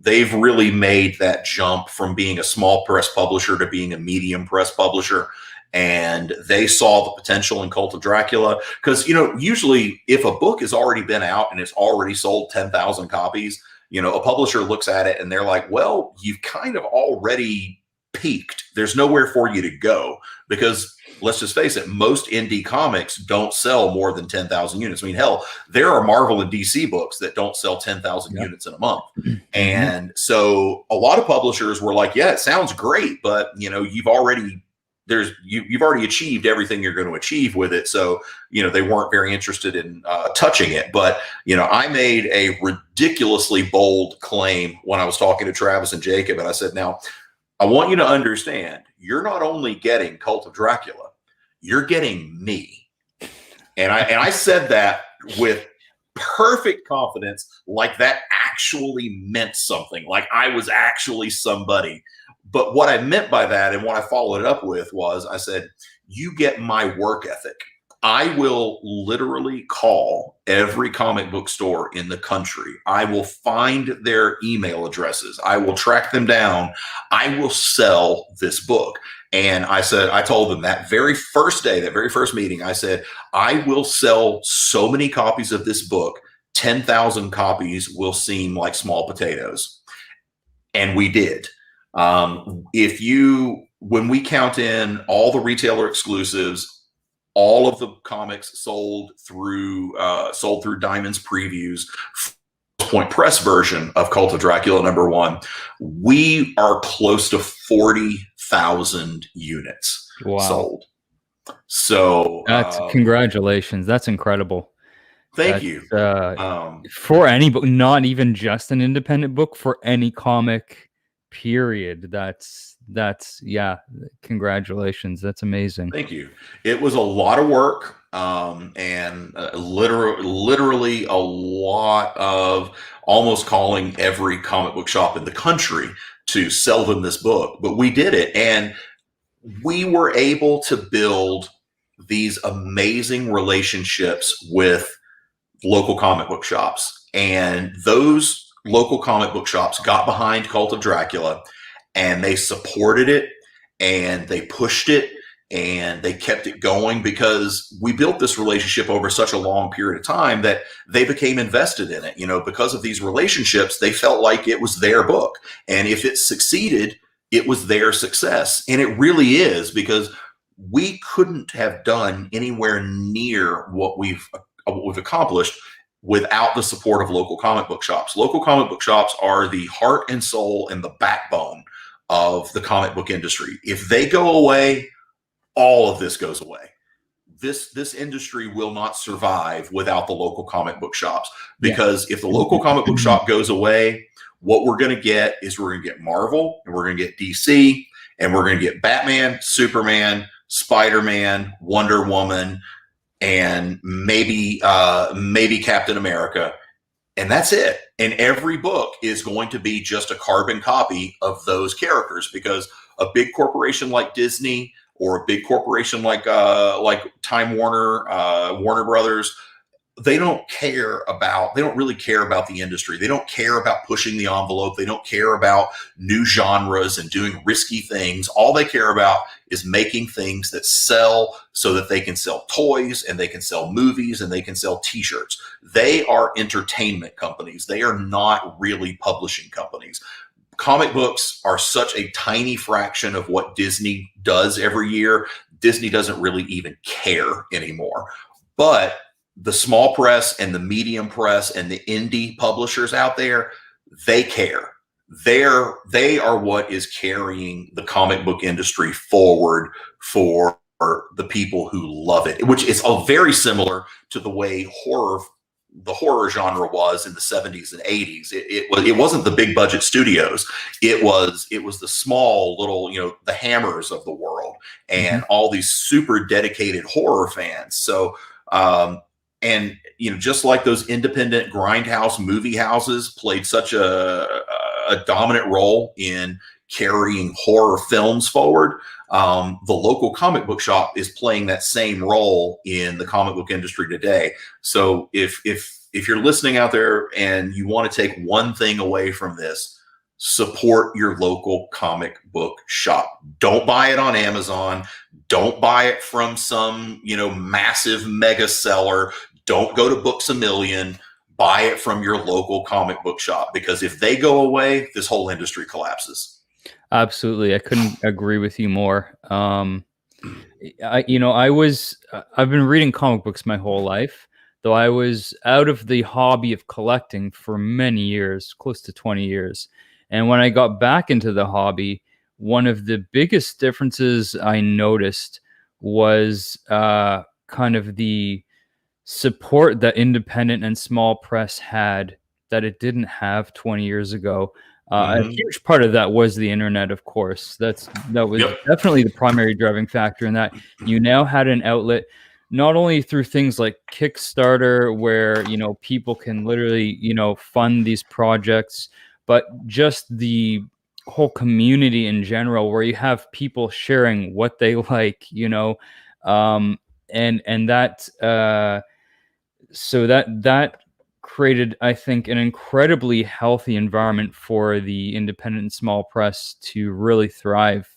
They've really made that jump from being a small press publisher to being a medium press publisher. And they saw the potential in Cult of Dracula. Because, usually if a book has already been out and it's already sold 10,000 copies, a publisher looks at it and they're like, well, you've kind of already peaked. There's nowhere for you to go, because let's just face it, most indie comics don't sell more than 10,000 units. I mean, hell, there are Marvel and DC books that don't sell 10,000 units in a month. And so a lot of publishers were like, yeah, it sounds great, but you've already achieved everything you're going to achieve with it. So, they weren't very interested in touching it. But, I made a ridiculously bold claim when I was talking to Travis and Jacob. And I said, now, I want you to understand, you're not only getting Cult of Dracula, you're getting me. And I said that with perfect confidence, like that actually meant something, like I was actually somebody. But what I meant by that, and what I followed it up with, was I said, you get my work ethic. I will literally call every comic book store in the country. I will find their email addresses. I will track them down. I will sell this book. And I told them that very first day, that very first meeting, I said, I will sell so many copies of this book, 10,000 copies will seem like small potatoes. And we did. When we count in all the retailer exclusives, all of the comics sold through Diamond's previews, Point Press version of Cult of Dracula #1, we are close to 40,000 units sold. So that's congratulations. That's incredible. Thank you. For any book, not even just an independent book, for any comic, period. That's congratulations. That's amazing. Thank you. It was a lot of work, and literally a lot of almost calling every comic book shop in the country to sell them this book. But we did it, and we were able to build these amazing relationships with local comic book shops. And those local comic book shops got behind Cult of Dracula, and they supported it, and they pushed it, and they kept it going, because we built this relationship over such a long period of time that they became invested in it. Because of these relationships, they felt like it was their book. And if it succeeded, it was their success. And it really is, because we couldn't have done anywhere near what we've accomplished without the support of local comic book shops. Local comic book shops are the heart and soul and the backbone of the comic book industry. If they go away, all of this goes away. this industry will not survive without the local comic book shops, because if the local comic book shop goes away, what we're going to get is we're going to get Marvel, and we're going to get DC, and we're going to get Batman, Superman, Spider-Man, Wonder Woman, and maybe Captain America. And that's it. And every book is going to be just a carbon copy of those characters, because a big corporation like Disney, or a big corporation like Time Warner, Warner Brothers, they don't really care about the industry. They don't care about pushing the envelope. They don't care about new genres and doing risky things. All they care about is making things that sell, so that they can sell toys, and they can sell movies, and they can sell t-shirts. They are entertainment companies. They are not really publishing companies. Comic books are such a tiny fraction of what Disney does every year. Disney doesn't really even care anymore. But the small press and the medium press and the indie publishers out there, they care. They are what is carrying the comic book industry forward for the people who love it, which is very similar to the way the horror genre was in the 70s and 80s. It wasn't the big budget studios. It was the small little, the Hammers of the world, and all these super dedicated horror fans. So, and just like those independent grindhouse movie houses played such a dominant role in carrying horror films forward, the local comic book shop is playing that same role in the comic book industry today. So if you're listening out there and you want to take one thing away from this, support your local comic book shop. Don't buy it on Amazon. Don't buy it from some, massive mega seller. Don't go to Books A Million. Buy it from your local comic book shop, because if they go away, this whole industry collapses. Absolutely. I couldn't agree with you more. I've been reading comic books my whole life, though I was out of the hobby of collecting for many years, close to 20 years. And when I got back into the hobby, one of the biggest differences I noticed was kind of the support that independent and small press had that it didn't have 20 years ago. A huge part of that was the internet, of course. That was definitely the primary driving factor in that. You now had an outlet, not only through things like Kickstarter, where people can literally fund these projects, but just the whole community in general, where you have people sharing what they like, and that so that created, I think, an incredibly healthy environment for the independent and small press to really thrive,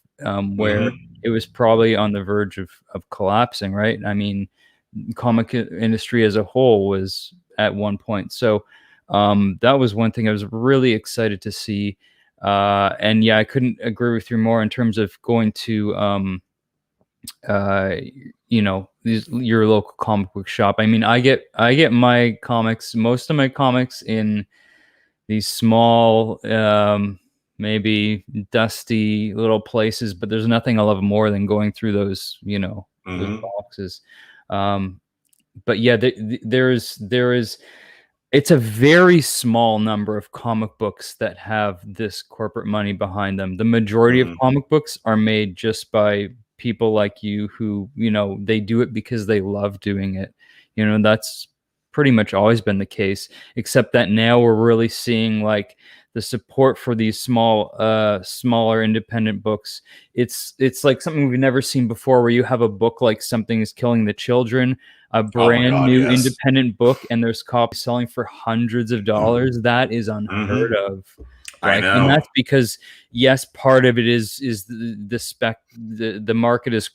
where it was probably on the verge of collapsing, right? I mean, comic industry as a whole was at one point. So that was one thing I was really excited to see. And yeah, I couldn't agree with you more in terms of going to your local comic book shop. I mean, I get my comics, most of my comics, in these small, maybe dusty little places, but there's nothing I love more than going through those, those boxes. But yeah, there is it's a very small number of comic books that have this corporate money behind them. The majority of comic books are made just by people like you who, they do it because they love doing it. That's pretty much always been the case, except that now we're really seeing like the support for these smaller independent books. It's like something we've never seen before, where you have a book like Something Is Killing the Children, a brand new independent book, and there's copies selling for hundreds of dollars. That is unheard of. Right? I know. And that's because, yes, part of it is the market is,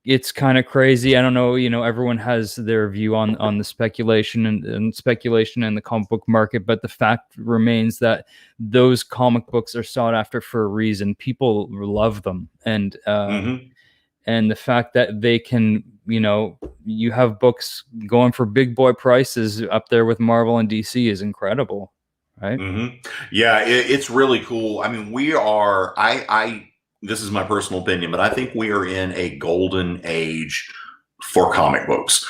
it's kind of crazy. I don't know, everyone has their view on the speculation and speculation in the comic book market, but the fact remains that those comic books are sought after for a reason. People love them, and the fact that they can, you have books going for big boy prices up there with Marvel and DC is incredible. Right. Yeah, it's really cool. I mean, this is my personal opinion, but I think we are in a golden age for comic books.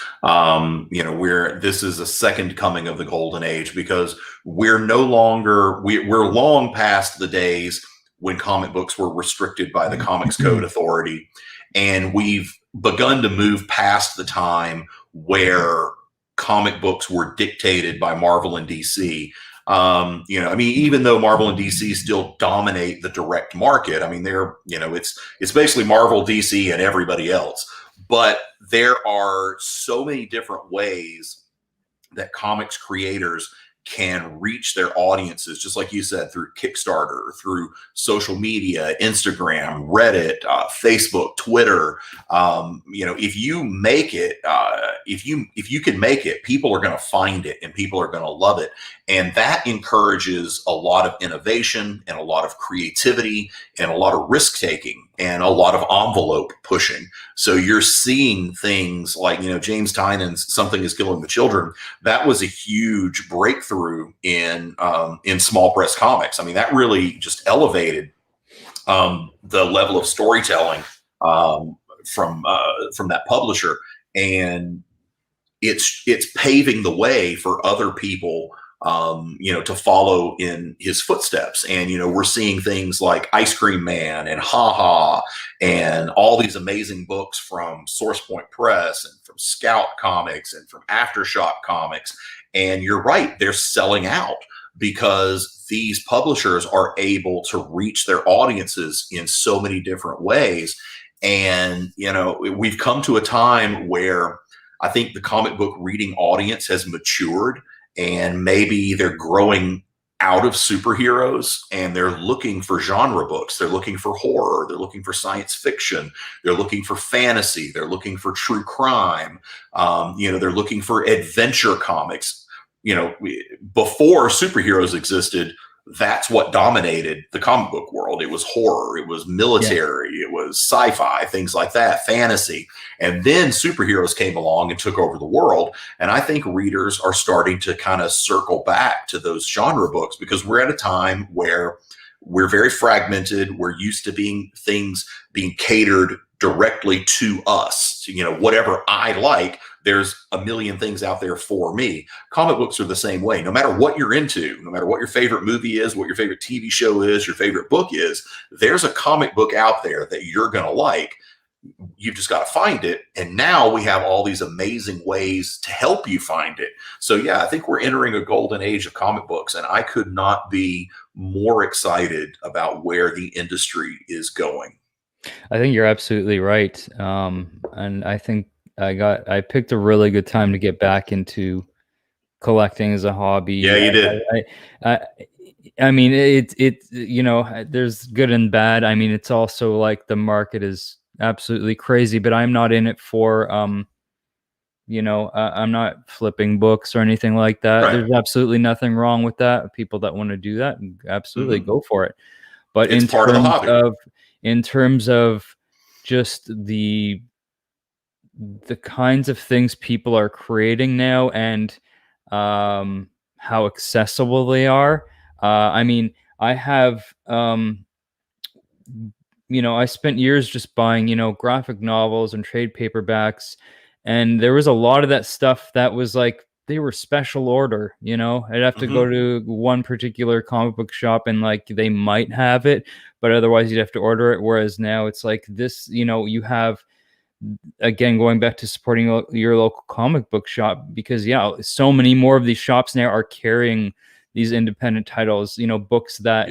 This is a second coming of the golden age, because we're long past the days when comic books were restricted by the Comics Code Authority. And we've begun to move past the time where comic books were dictated by Marvel and DC. Even though Marvel and DC still dominate the direct market, it's basically Marvel, DC, and everybody else. But there are so many different ways that comics creators can reach their audiences, just like you said, through Kickstarter, through social media, Instagram, Reddit, Facebook, Twitter. If you make it, if you can make it, people are going to find it and people are going to love it. And that encourages a lot of innovation and a lot of creativity and a lot of risk taking and a lot of envelope pushing. So you're seeing things like, James Tynan's Something is Killing the Children. That was a huge breakthrough in small press comics. I mean, that really just elevated the level of storytelling from that publisher, and it's paving the way for other people to follow in his footsteps. And, we're seeing things like Ice Cream Man and Ha Ha and all these amazing books from Source Point Press and from Scout Comics and from Aftershock Comics. And you're right, they're selling out because these publishers are able to reach their audiences in so many different ways. And, we've come to a time where I think the comic book reading audience has matured, and maybe they're growing out of superheroes and they're looking for genre books. They're looking for horror. They're looking for science fiction. They're looking for fantasy. They're looking for true crime. They're looking for adventure comics. Before superheroes existed, that's what dominated the comic book world. It was horror, it was military, It was sci-fi, things like that, fantasy. And then superheroes came along and took over the world. And I think readers are starting to kind of circle back to those genre books, because we're at a time where we're very fragmented. We're used to things being catered directly to us. Whatever I like, there's a million things out there for me. Comic books are the same way. No matter what you're into, no matter what your favorite movie is, what your favorite TV show is, your favorite book is, there's a comic book out there that you're going to like. You've just got to find it. And now we have all these amazing ways to help you find it. So yeah, I think we're entering a golden age of comic books, and I could not be more excited about where the industry is going. I think you're absolutely right. And I think I picked a really good time to get back into collecting as a hobby. Yeah, you did. I mean, there's good and bad. I mean, it's also like the market is absolutely crazy, but I'm not in it for, I'm not flipping books or anything like that. Right. There's absolutely nothing wrong with that. People that want to do that, absolutely go for it. But it's part of the hobby. In terms of just the kinds of things people are creating now and how accessible they are. I mean, I have, I spent years just buying, graphic novels and trade paperbacks. And there was a lot of that stuff that was like, they were special order, I'd have to go to one particular comic book shop and like they might have it, but otherwise you'd have to order it. Whereas now it's like this, you have, again, going back to supporting your local comic book shop, because so many more of these shops now are carrying these independent titles, books that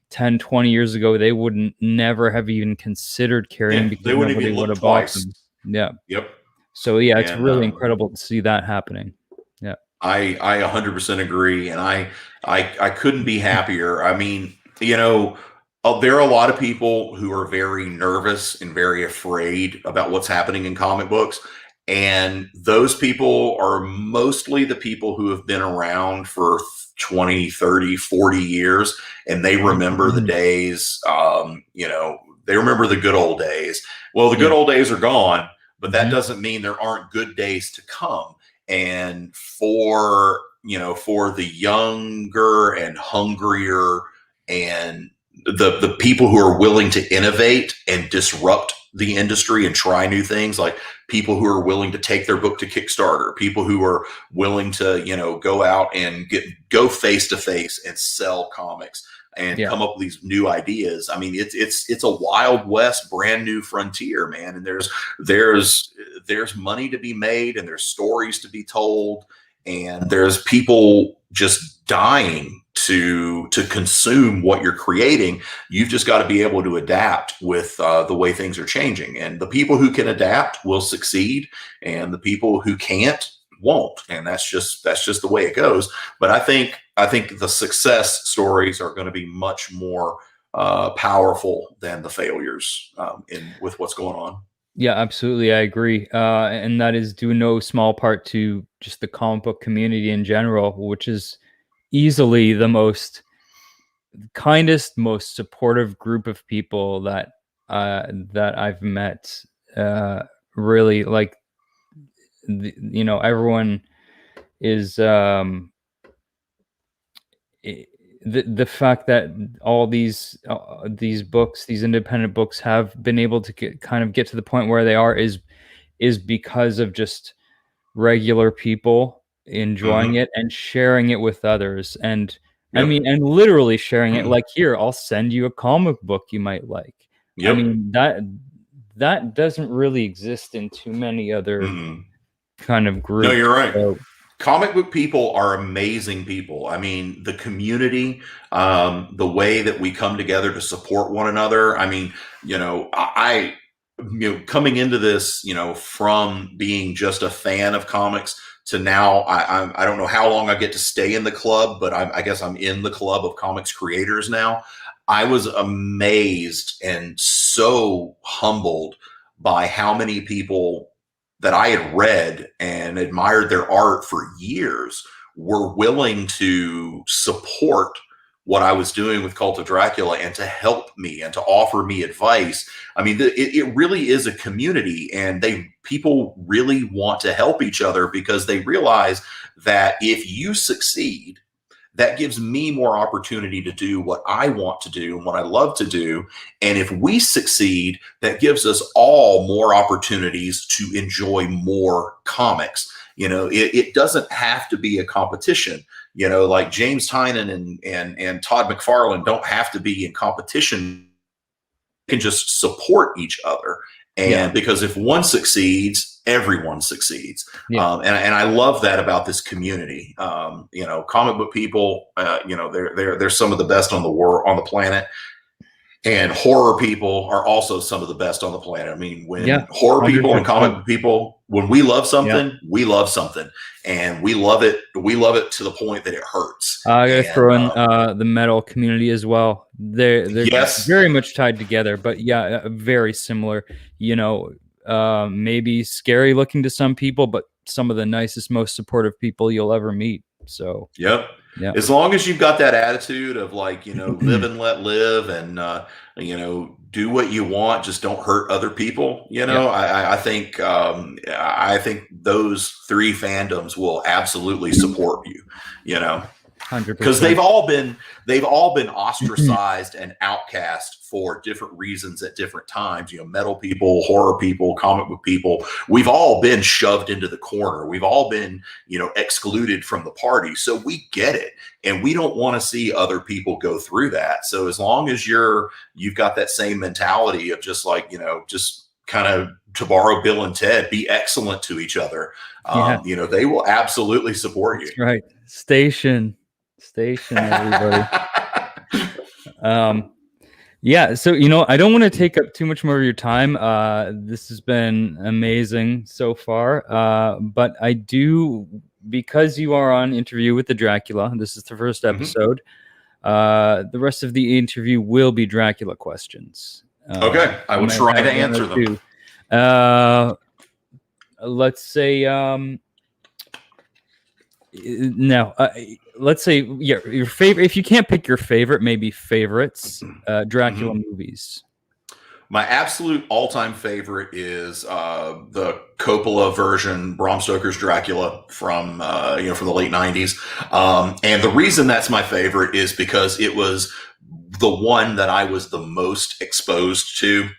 10, 20 years ago, they wouldn't never have even considered carrying because they wouldn't nobody even would have bought them. Yeah. Yep. So it's really incredible to see that happening. Yeah. I 100% agree. And I couldn't be happier. I mean, there are a lot of people who are very nervous and very afraid about what's happening in comic books. And those people are mostly the people who have been around for 20, 30, 40 years. And they remember the days, they remember the good old days. Well, the good old days are gone, but that doesn't mean there aren't good days to come. And for the younger and hungrier and the people who are willing to innovate and disrupt the industry and try new things, like people who are willing to take their book to Kickstarter, people who are willing to, go out and go face to face and sell comics and come up with these new ideas. I mean, it's a Wild West, brand new frontier, man. And there's money to be made, and there's stories to be told, and there's people just dying to consume what you're creating. You've just got to be able to adapt with the way things are changing. And the people who can adapt will succeed, and the people who can't won't. And that's just the way it goes. But I think the success stories are going to be much more powerful than the failures with what's going on. Yeah, absolutely. I agree. And that is due no small part to just the comic book community in general, which is easily the kindest, most supportive group of people that I've met. Really, like, everyone is the fact that all these books, these independent books, have been able to get to the point where they are is because of just regular people enjoying it and sharing it with others. And I mean, and literally sharing it, like, here, I'll send you a comic book you might like. I mean, that doesn't really exist in too many other kind of groups. No, you're right. So, comic book people are amazing people. I mean, the community, the way that we come together to support one another. I mean, coming into this, from being just a fan of comics to now, I don't know how long I get to stay in the club, but I guess I'm in the club of comics creators now. I was amazed and so humbled by how many people that I had read and admired their art for years were willing to support what I was doing with Cult of Dracula and to help me and to offer me advice. I mean, it really is a community, and people really want to help each other because they realize that if you succeed, that gives me more opportunity to do what I want to do and what I love to do. And if we succeed, that gives us all more opportunities to enjoy more comics. It doesn't have to be a competition. Like James Tynion and Todd McFarlane don't have to be in competition. They can just support each other. And because if one succeeds, everyone succeeds. And I love that about this community. Comic book people, they're some of the best on the planet. And horror people are also some of the best on the planet. I mean, when horror people and comic book people, when we love something, we love something, and we love it. We love it to the point that it hurts. I gotta throw in the metal community as well. They're very much tied together, but very similar. Maybe scary looking to some people, but some of the nicest, most supportive people you'll ever meet. So as long as you've got that attitude of, like, live and let live, and do what you want, just don't hurt other people. I think those three fandoms will absolutely support you. 100%. Because they've all been ostracized and outcast for different reasons at different times. Metal people, horror people, comic book people. We've all been shoved into the corner. We've all been, excluded from the party. So we get it, and we don't want to see other people go through that. So as long as you've got that same mentality of just, like, just kind of, to borrow Bill and Ted, be excellent to each other. They will absolutely support you. That's right. Station, everybody. So I don't want to take up too much more of your time. This has been amazing so far, but I do, because you are on Interview with the Dracula, this is the first episode. The rest of the interview will be Dracula questions. Okay, I will try to answer them. Let's say let's say your favorite. If you can't pick your favorite, maybe favorites. Dracula movies. My absolute all-time favorite is the Coppola version, Bram Stoker's Dracula from the late '90s. And the reason that's my favorite is because it was the one that I was the most exposed to.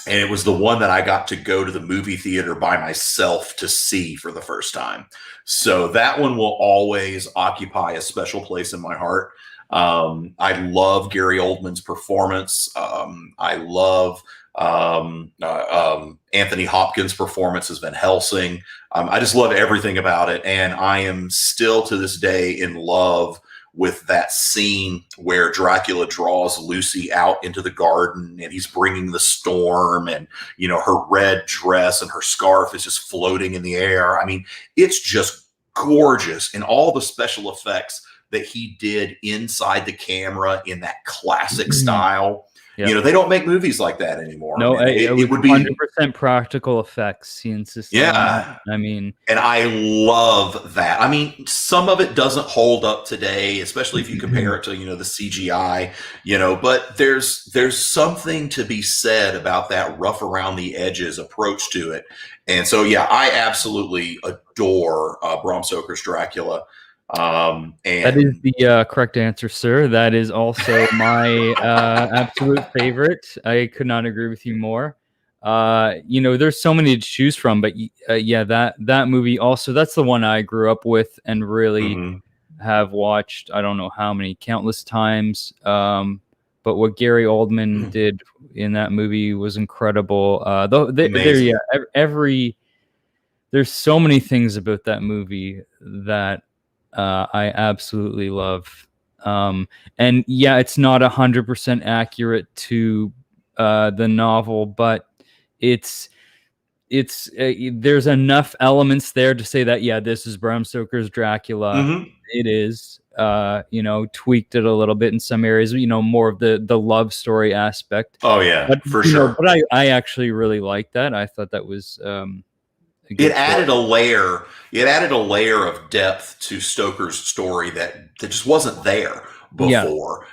And it was the one that I got to go to the movie theater by myself to see for the first time. So that one will always occupy a special place in my heart. I love Gary Oldman's performance. I love Anthony Hopkins' performance as Van Helsing. I just love everything about it. And I am still to this day in love with that scene where Dracula draws Lucy out into the garden and he's bringing the storm, and, you know, her red dress and her scarf is just floating in the air. I mean, it's just gorgeous. And all the special effects that he did inside the camera in that classic style. Yep. You know, they don't make movies like that anymore. No, it would be 100% practical effects. He insisted on that. I mean, and I love that. I mean, some of it doesn't hold up today, especially if you compare it to, you know, the CGI, you know, but there's something to be said about that rough around the edges approach to it. And so, yeah, I absolutely adore Bram Stoker's Dracula. And that is the correct answer, sir. That is also my absolute favorite. I could not agree with you more. You know, there's so many to choose from, but yeah, that movie also, that's the one I grew up with and really have watched, I don't know how many, countless times. But what Gary Oldman did in that movie was incredible. There's so many things about that movie that I absolutely love. And yeah, it's not 100% accurate to the novel, but it's there's enough elements there to say that, yeah, this is Bram Stoker's Dracula. It is, you know, tweaked it a little bit in some areas, you know, more of the love story aspect. Oh yeah, but, for sure. But I actually really liked that. I thought that was it added a layer of depth to Stoker's story that just wasn't there before.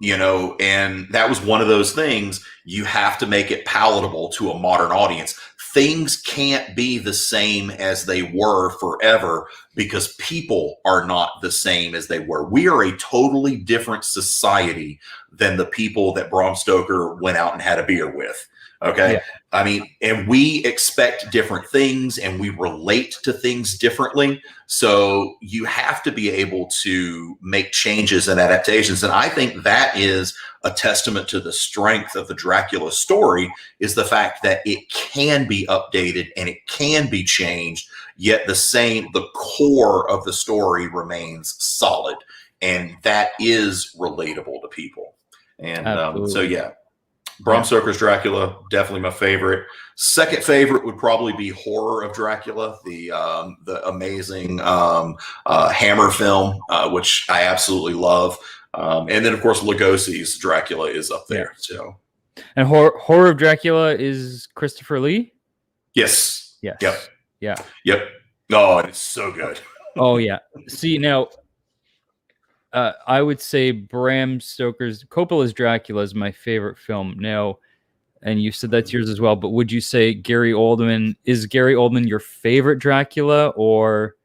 You know, and that was one of those things. You have to make it palatable to a modern audience. Things can't be the same as they were forever because people are not the same as they were. We are a totally different society than the people that Bram Stoker went out and had a beer with. Okay. Yeah. I mean, and we expect different things and we relate to things differently. So you have to be able to make changes and adaptations. And I think that is a testament to the strength of the Dracula story, is the fact that it can be updated and it can be changed, yet the core of the story remains solid. And that is relatable to people. And so, yeah. Bram Stoker's Dracula, definitely my favorite. Second favorite would probably be Horror of Dracula, the amazing Hammer film, which I absolutely love. And then, of course, Lugosi's Dracula is up there. So, and Horror of Dracula is Christopher Lee? Yes. Yes. Yep. Yeah. Yep. Oh, it's so good. Oh, yeah. See, now, I would say Bram Stoker's Coppola's Dracula is my favorite film now, and you said that's yours as well. But would you say is Gary Oldman your favorite Dracula, or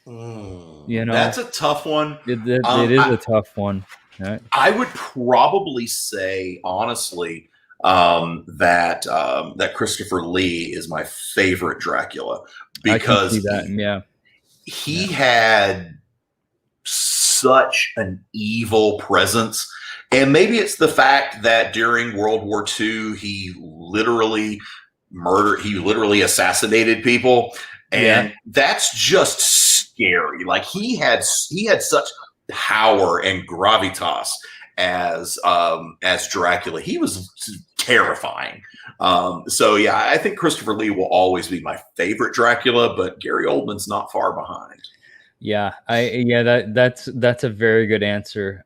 you know, that's a tough one. It is a tough one. Right? I would probably say, honestly, that Christopher Lee is my favorite Dracula because he had such an evil presence. And maybe it's the fact that during World War II, he literally assassinated people. And that's just scary. Like he had such power and gravitas as Dracula. He was terrifying. So yeah, I think Christopher Lee will always be my favorite Dracula, but Gary Oldman's not far behind. Yeah, that's a very good answer.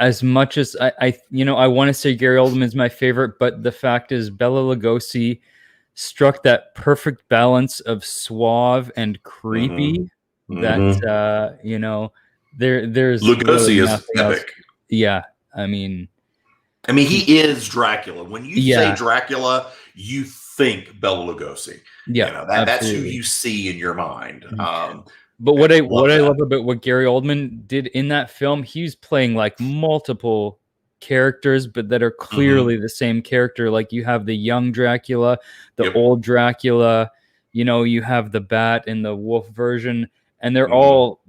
As much as I want to say Gary Oldman is my favorite, but the fact is Bela Lugosi struck that perfect balance of suave and creepy. That you know, there's Lugosi really is epic. Else. Yeah, I mean, he is Dracula. When you say Dracula, you think Bela Lugosi. Yeah, you know, that's who you see in your mind. But Yeah, what I that. love about what Gary Oldman did in that film, he's playing like multiple characters, but that are clearly the same character. Like you have the young Dracula, the old Dracula, you know, you have the bat and the wolf version, and they're all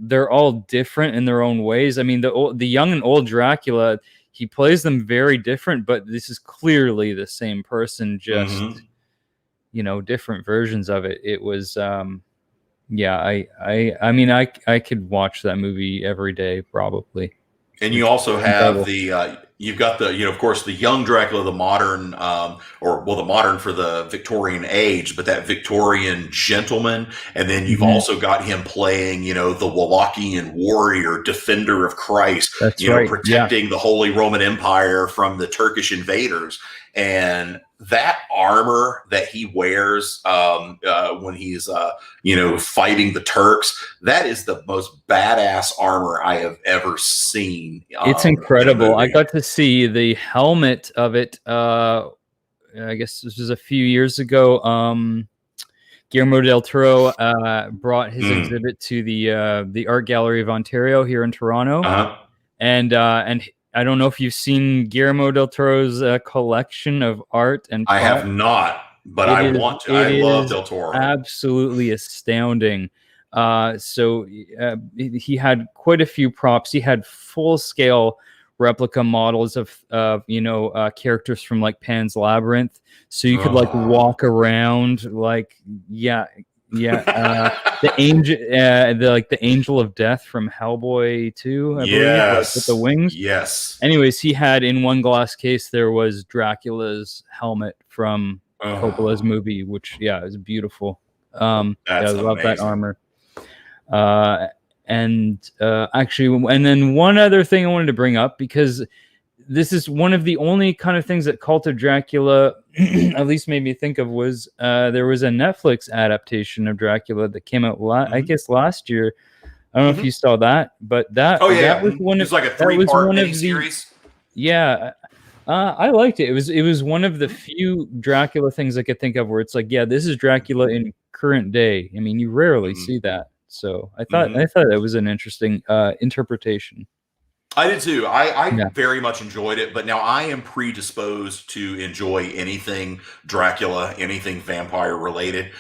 different in their own ways. I mean, the young and old Dracula, he plays them very different, but this is clearly the same person, just you know, different versions of it. It was yeah, I mean, I could watch that movie every day probably. And you also have the you've got the, you know, of course, the young Dracula, the modern, the modern for the Victorian age, but that Victorian gentleman, and then you've also got him playing, you know, the Wallachian warrior, defender of Christ, That's you know, right. protecting the Holy Roman Empire from the Turkish invaders. And that armor that he wears when he's you know, fighting the Turks, that is the most badass armor I have ever seen. It's incredible. I got to see the helmet of it. I guess this was a few years ago. Guillermo del Toro brought his exhibit to the Art Gallery of Ontario here in Toronto, and I don't know if you've seen Guillermo del Toro's collection of art and props. I have not, but I want to. I love del Toro. Absolutely astounding. So he had quite a few props. He had full-scale replica models of you know, characters from like Pan's Labyrinth, so you could like walk around like the angel, the Angel of Death from Hellboy 2, I believe, like, with the wings. Yes. Anyways, he had in one glass case there was Dracula's helmet from Coppola's movie, which is beautiful. I love that armor. Actually, and then one other thing I wanted to bring up, because this is one of the only kind of things that Cult of Dracula at least made me think of, was there was a Netflix adaptation of Dracula that came out I guess last year. I don't know if you saw that, but that was one of, it's like a 3-part miniseries. I liked it. It was one of the few Dracula things I could think of where it's like, yeah, this is Dracula in current day. I mean, you rarely see that. So I thought that was an interesting interpretation. I did too. I very much enjoyed it, but now I am predisposed to enjoy anything Dracula, anything vampire related.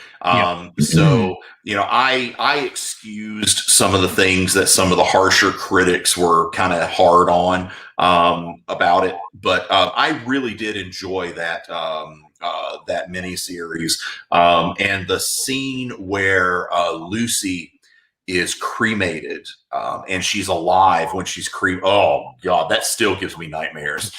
So, you know, I excused some of the things that some of the harsher critics were kind of hard on about it, but I really did enjoy that that miniseries, and the scene where Lucy is cremated and she's alive when she's oh god, that still gives me nightmares.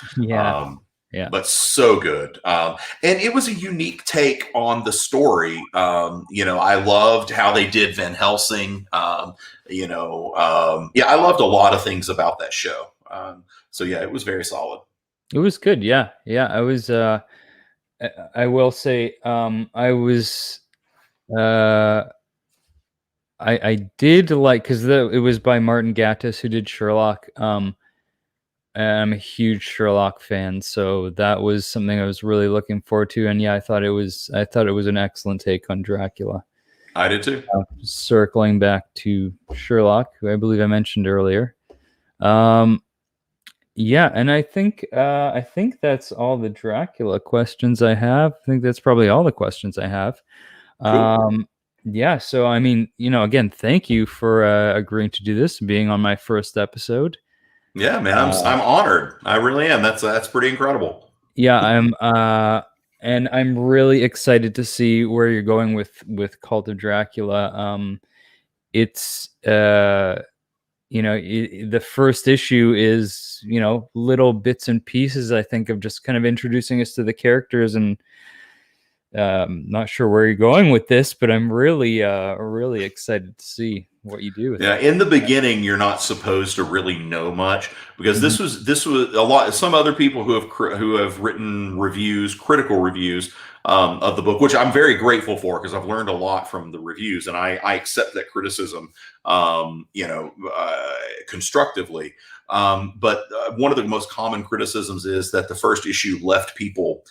But so good. And it was a unique take on the story. You know, I loved how they did Van Helsing. You know, I loved a lot of things about that show. So yeah, it was very solid. It was good. Yeah. I was I will say I was I did like, because it was by Martin Gatiss, who did Sherlock. I'm a huge Sherlock fan, so that was something I was really looking forward to. And I thought it was an excellent take on Dracula. I did too. Circling back to Sherlock, who I believe I mentioned earlier. And I think that's all the Dracula questions I have. I think that's probably all the questions I have. Cool. So I mean, you know, again, thank you for agreeing to do this, being on my first episode. Yeah, man, I'm honored. I really am. That's pretty incredible. Yeah, and I'm really excited to see where you're going with Cult of Dracula. It's you know, the first issue is, you know, little bits and pieces, I think, of just kind of introducing us to the characters, and not sure where you're going with this, but I'm really excited to see what you do with it. In the beginning, you're not supposed to really know much, because this was a lot. Some other people who have written reviews, critical reviews of the book, which I'm very grateful for, because I've learned a lot from the reviews, and I accept that criticism, you know, constructively. But one of the most common criticisms is that the first issue left people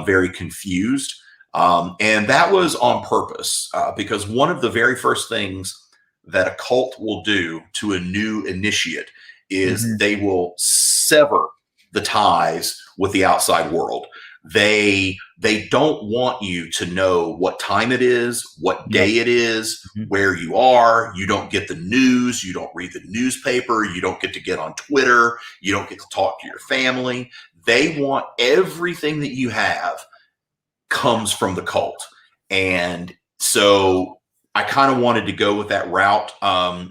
very confused. And that was on purpose, because one of the very first things that a cult will do to a new initiate is Mhm. they will sever the ties with the outside world. They don't want you to know what time it is, what Yep. day it is, Mhm. where you are. You don't get the news. You don't read the newspaper. You don't get to get on Twitter. You don't get to talk to your family. They want everything that you have comes from the cult. And so I kind of wanted to go with that route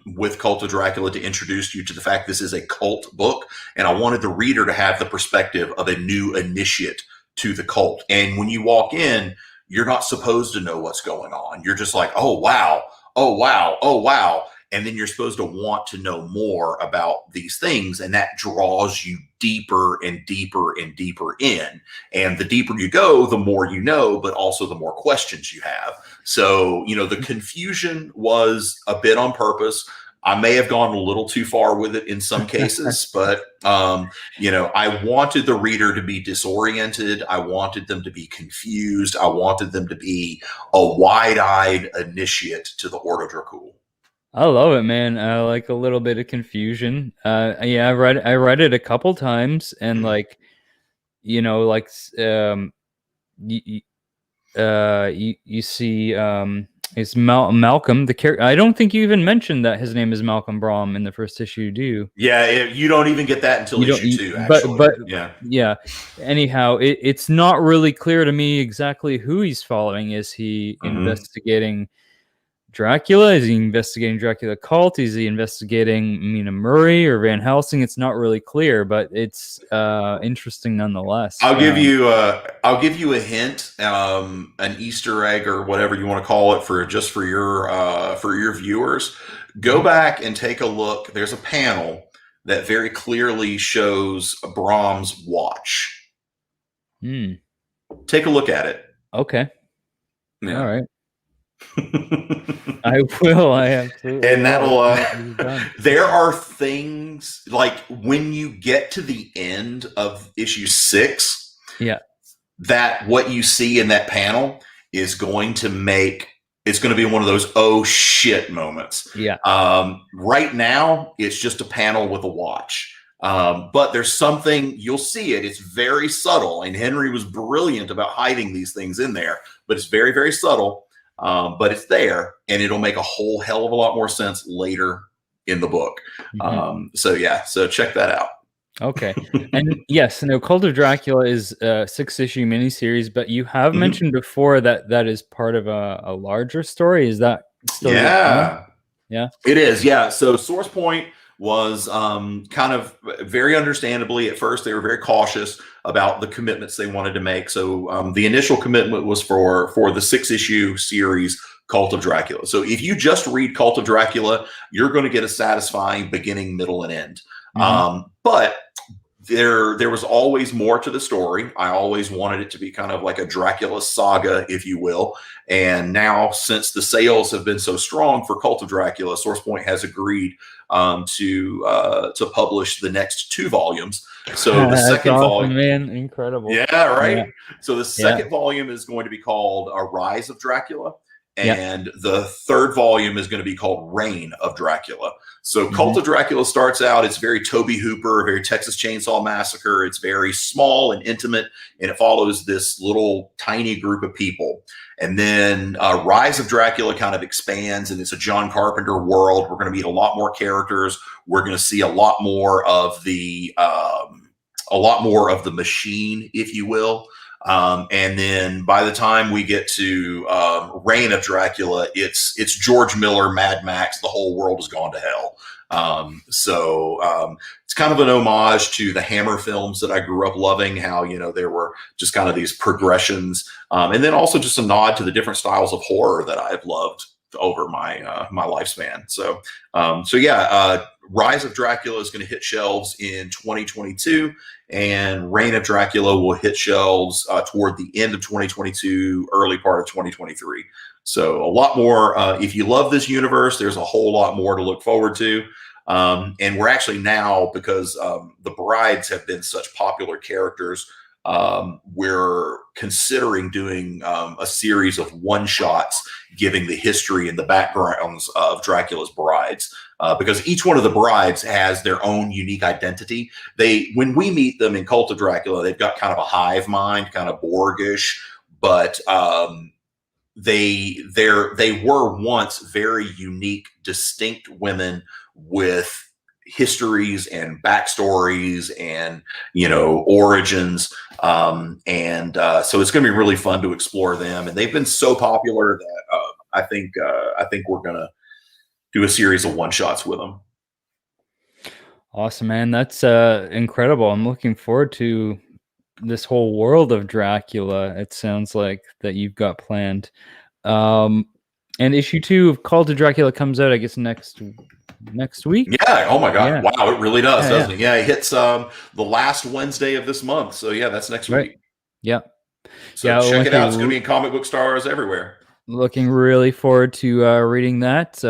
with Cult of Dracula to introduce you to the fact this is a cult book. And I wanted the reader to have the perspective of a new initiate to the cult. And when you walk in, you're not supposed to know what's going on. You're just like, oh, wow. Oh, wow. Oh, wow. And then you're supposed to want to know more about these things. And that draws you deeper and deeper and deeper in. And the deeper you go, the more you know, but also the more questions you have. So, the confusion was a bit on purpose. I may have gone a little too far with it in some cases, but, I wanted the reader to be disoriented. I wanted them to be confused. I wanted them to be a wide-eyed initiate to the Ordo Dracula. I love it, man. I like a little bit of confusion. Yeah, I read it a couple times, and like, you see, it's Malcolm, the character. I don't think you even mentioned that his name is Malcolm Braum in the first issue, do you? Yeah, you don't even get that until issue 2, actually. But yeah. Anyhow, it's not really clear to me exactly who he's following. Is he investigating Dracula? Is he investigating Dracula cult? Is he investigating Mina Murray or Van Helsing? It's not really clear, but it's interesting nonetheless. I'll give you a hint, an Easter egg or whatever you want to call it for your viewers. Go back and take a look. There's a panel that very clearly shows Brahms' watch. Take a look at it. Okay. Yeah. All right. I will. I absolutely. And that'll. There are things like when you get to the end of issue 6. Yeah. That what you see in that panel is going to make. It's going to be one of those oh shit moments. Yeah. Right now, it's just a panel with a watch. But there's something, you'll see it. It's very subtle. And Henry was brilliant about hiding these things in there. But it's very, very subtle. But it's there, and it'll make a whole hell of a lot more sense later in the book. So check that out. Okay. And yes, Cult of Dracula is a 6-issue miniseries, but you have mentioned before that is part of a larger story. Is that still? Yeah. Yeah. It is. Yeah. So Source Point was kind of very understandably at first they were very cautious about the commitments they wanted to make. So the initial commitment was for the 6-issue series Cult of Dracula. So if you just read Cult of Dracula, you're going to get a satisfying beginning, middle, and end. But there was always more to the story. I always wanted it to be kind of like a Dracula saga, if you will. And now, since the sales have been so strong for Cult of Dracula, SourcePoint has agreed to publish the next 2 volumes. So the second volume, man, incredible. Yeah, right. Yeah. So the second volume is going to be called Rise of Dracula. And the third volume is going to be called Reign of Dracula. So Cult of Dracula starts out, it's very Tobe Hooper, very Texas Chainsaw Massacre. It's very small and intimate, and it follows this little tiny group of people. And then Rise of Dracula kind of expands, and it's a John Carpenter world. We're going to meet a lot more characters. We're going to see a lot more of the machine, if you will. And then by the time we get to Reign of Dracula, it's George Miller, Mad Max. The whole world has gone to hell. It's kind of an homage to the Hammer films that I grew up loving, how, there were just kind of these progressions. And then also just a nod to the different styles of horror that I've loved over my lifespan. So Rise of Dracula is going to hit shelves in 2022, and Reign of Dracula will hit shelves toward the end of 2022, early part of 2023. So a lot more. If you love this universe, there's a whole lot more to look forward to. And we're actually now, because the Brides have been such popular characters we're considering doing a series of one-shots giving the history and the backgrounds of Dracula's brides. Because each one of the brides has their own unique identity. When we meet them in Cult of Dracula, they've got kind of a hive mind, kind of Borgish, but they were once very unique, distinct women with histories and backstories and origins, so it's going to be really fun to explore them. And they've been so popular that I think we're gonna do a series of one shots with them. Awesome, man. That's incredible. I'm looking forward to this whole world of Dracula. It sounds like that you've got planned. And issue 2 of Cult of Dracula comes out, I guess, next week. Yeah. Oh my God. Yeah. Wow. It really does, doesn't it? Yeah. It hits the last Wednesday of this month. So yeah, that's next week. Yeah. So check it out. It's going to be in comic book stars everywhere. Looking really forward to reading that.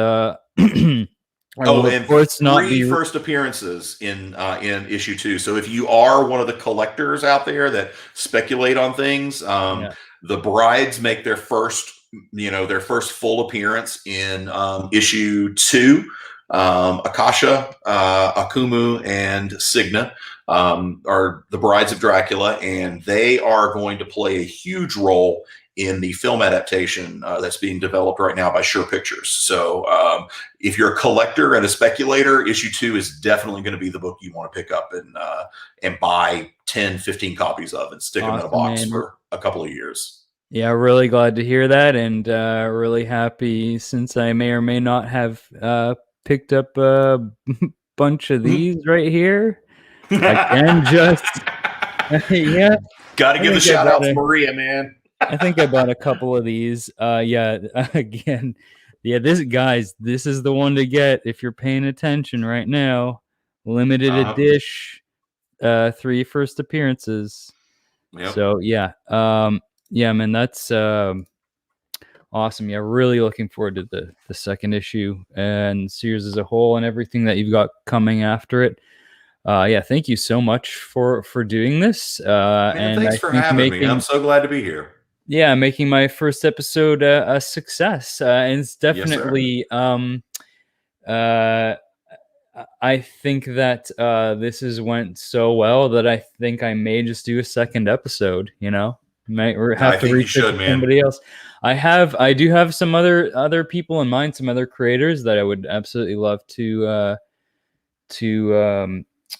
And three first appearances in issue 2. So if you are one of the collectors out there that speculate on things, the brides make their first full appearance in issue 2. Akasha, Akumu, and Signa are the Brides of Dracula, and they are going to play a huge role in the film adaptation that's being developed right now by Sure Pictures. So if you're a collector and a speculator, issue 2 is definitely going to be the book you want to pick up and buy 10, 15 copies of and stick them in a box for a couple of years. Yeah, really glad to hear that, and really happy since I may or may not have picked up a bunch of these right here. I can just got to give a shout out to Maria, man. I think I bought a couple of these. Again, this is the one to get if you're paying attention right now. Limited edition, 3 first appearances. Yep. So yeah, man, that's awesome. Yeah, really looking forward to the second issue and series as a whole and everything that you've got coming after it. Thank you so much for doing this. And thanks for having me. I'm so glad to be here. Yeah, making my first episode a success. And it's definitely, I think that this has went so well that I think I may just do a second episode, Might have to reach somebody else. I do have some other people in mind, some other creators that I would absolutely love to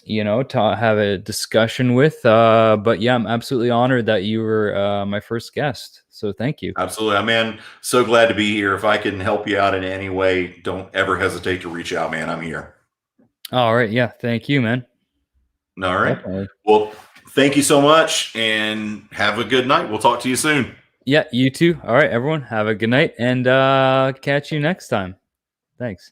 have a discussion with. But yeah, I'm absolutely honored that you were my first guest. So thank you. Absolutely. Man, so glad to be here. If I can help you out in any way, don't ever hesitate to reach out, man. I'm here. All right. Yeah. Thank you, man. All right. Definitely. Well, thank you so much and have a good night. We'll talk to you soon. Yeah, you too. All right, everyone. Have a good night and catch you next time. Thanks.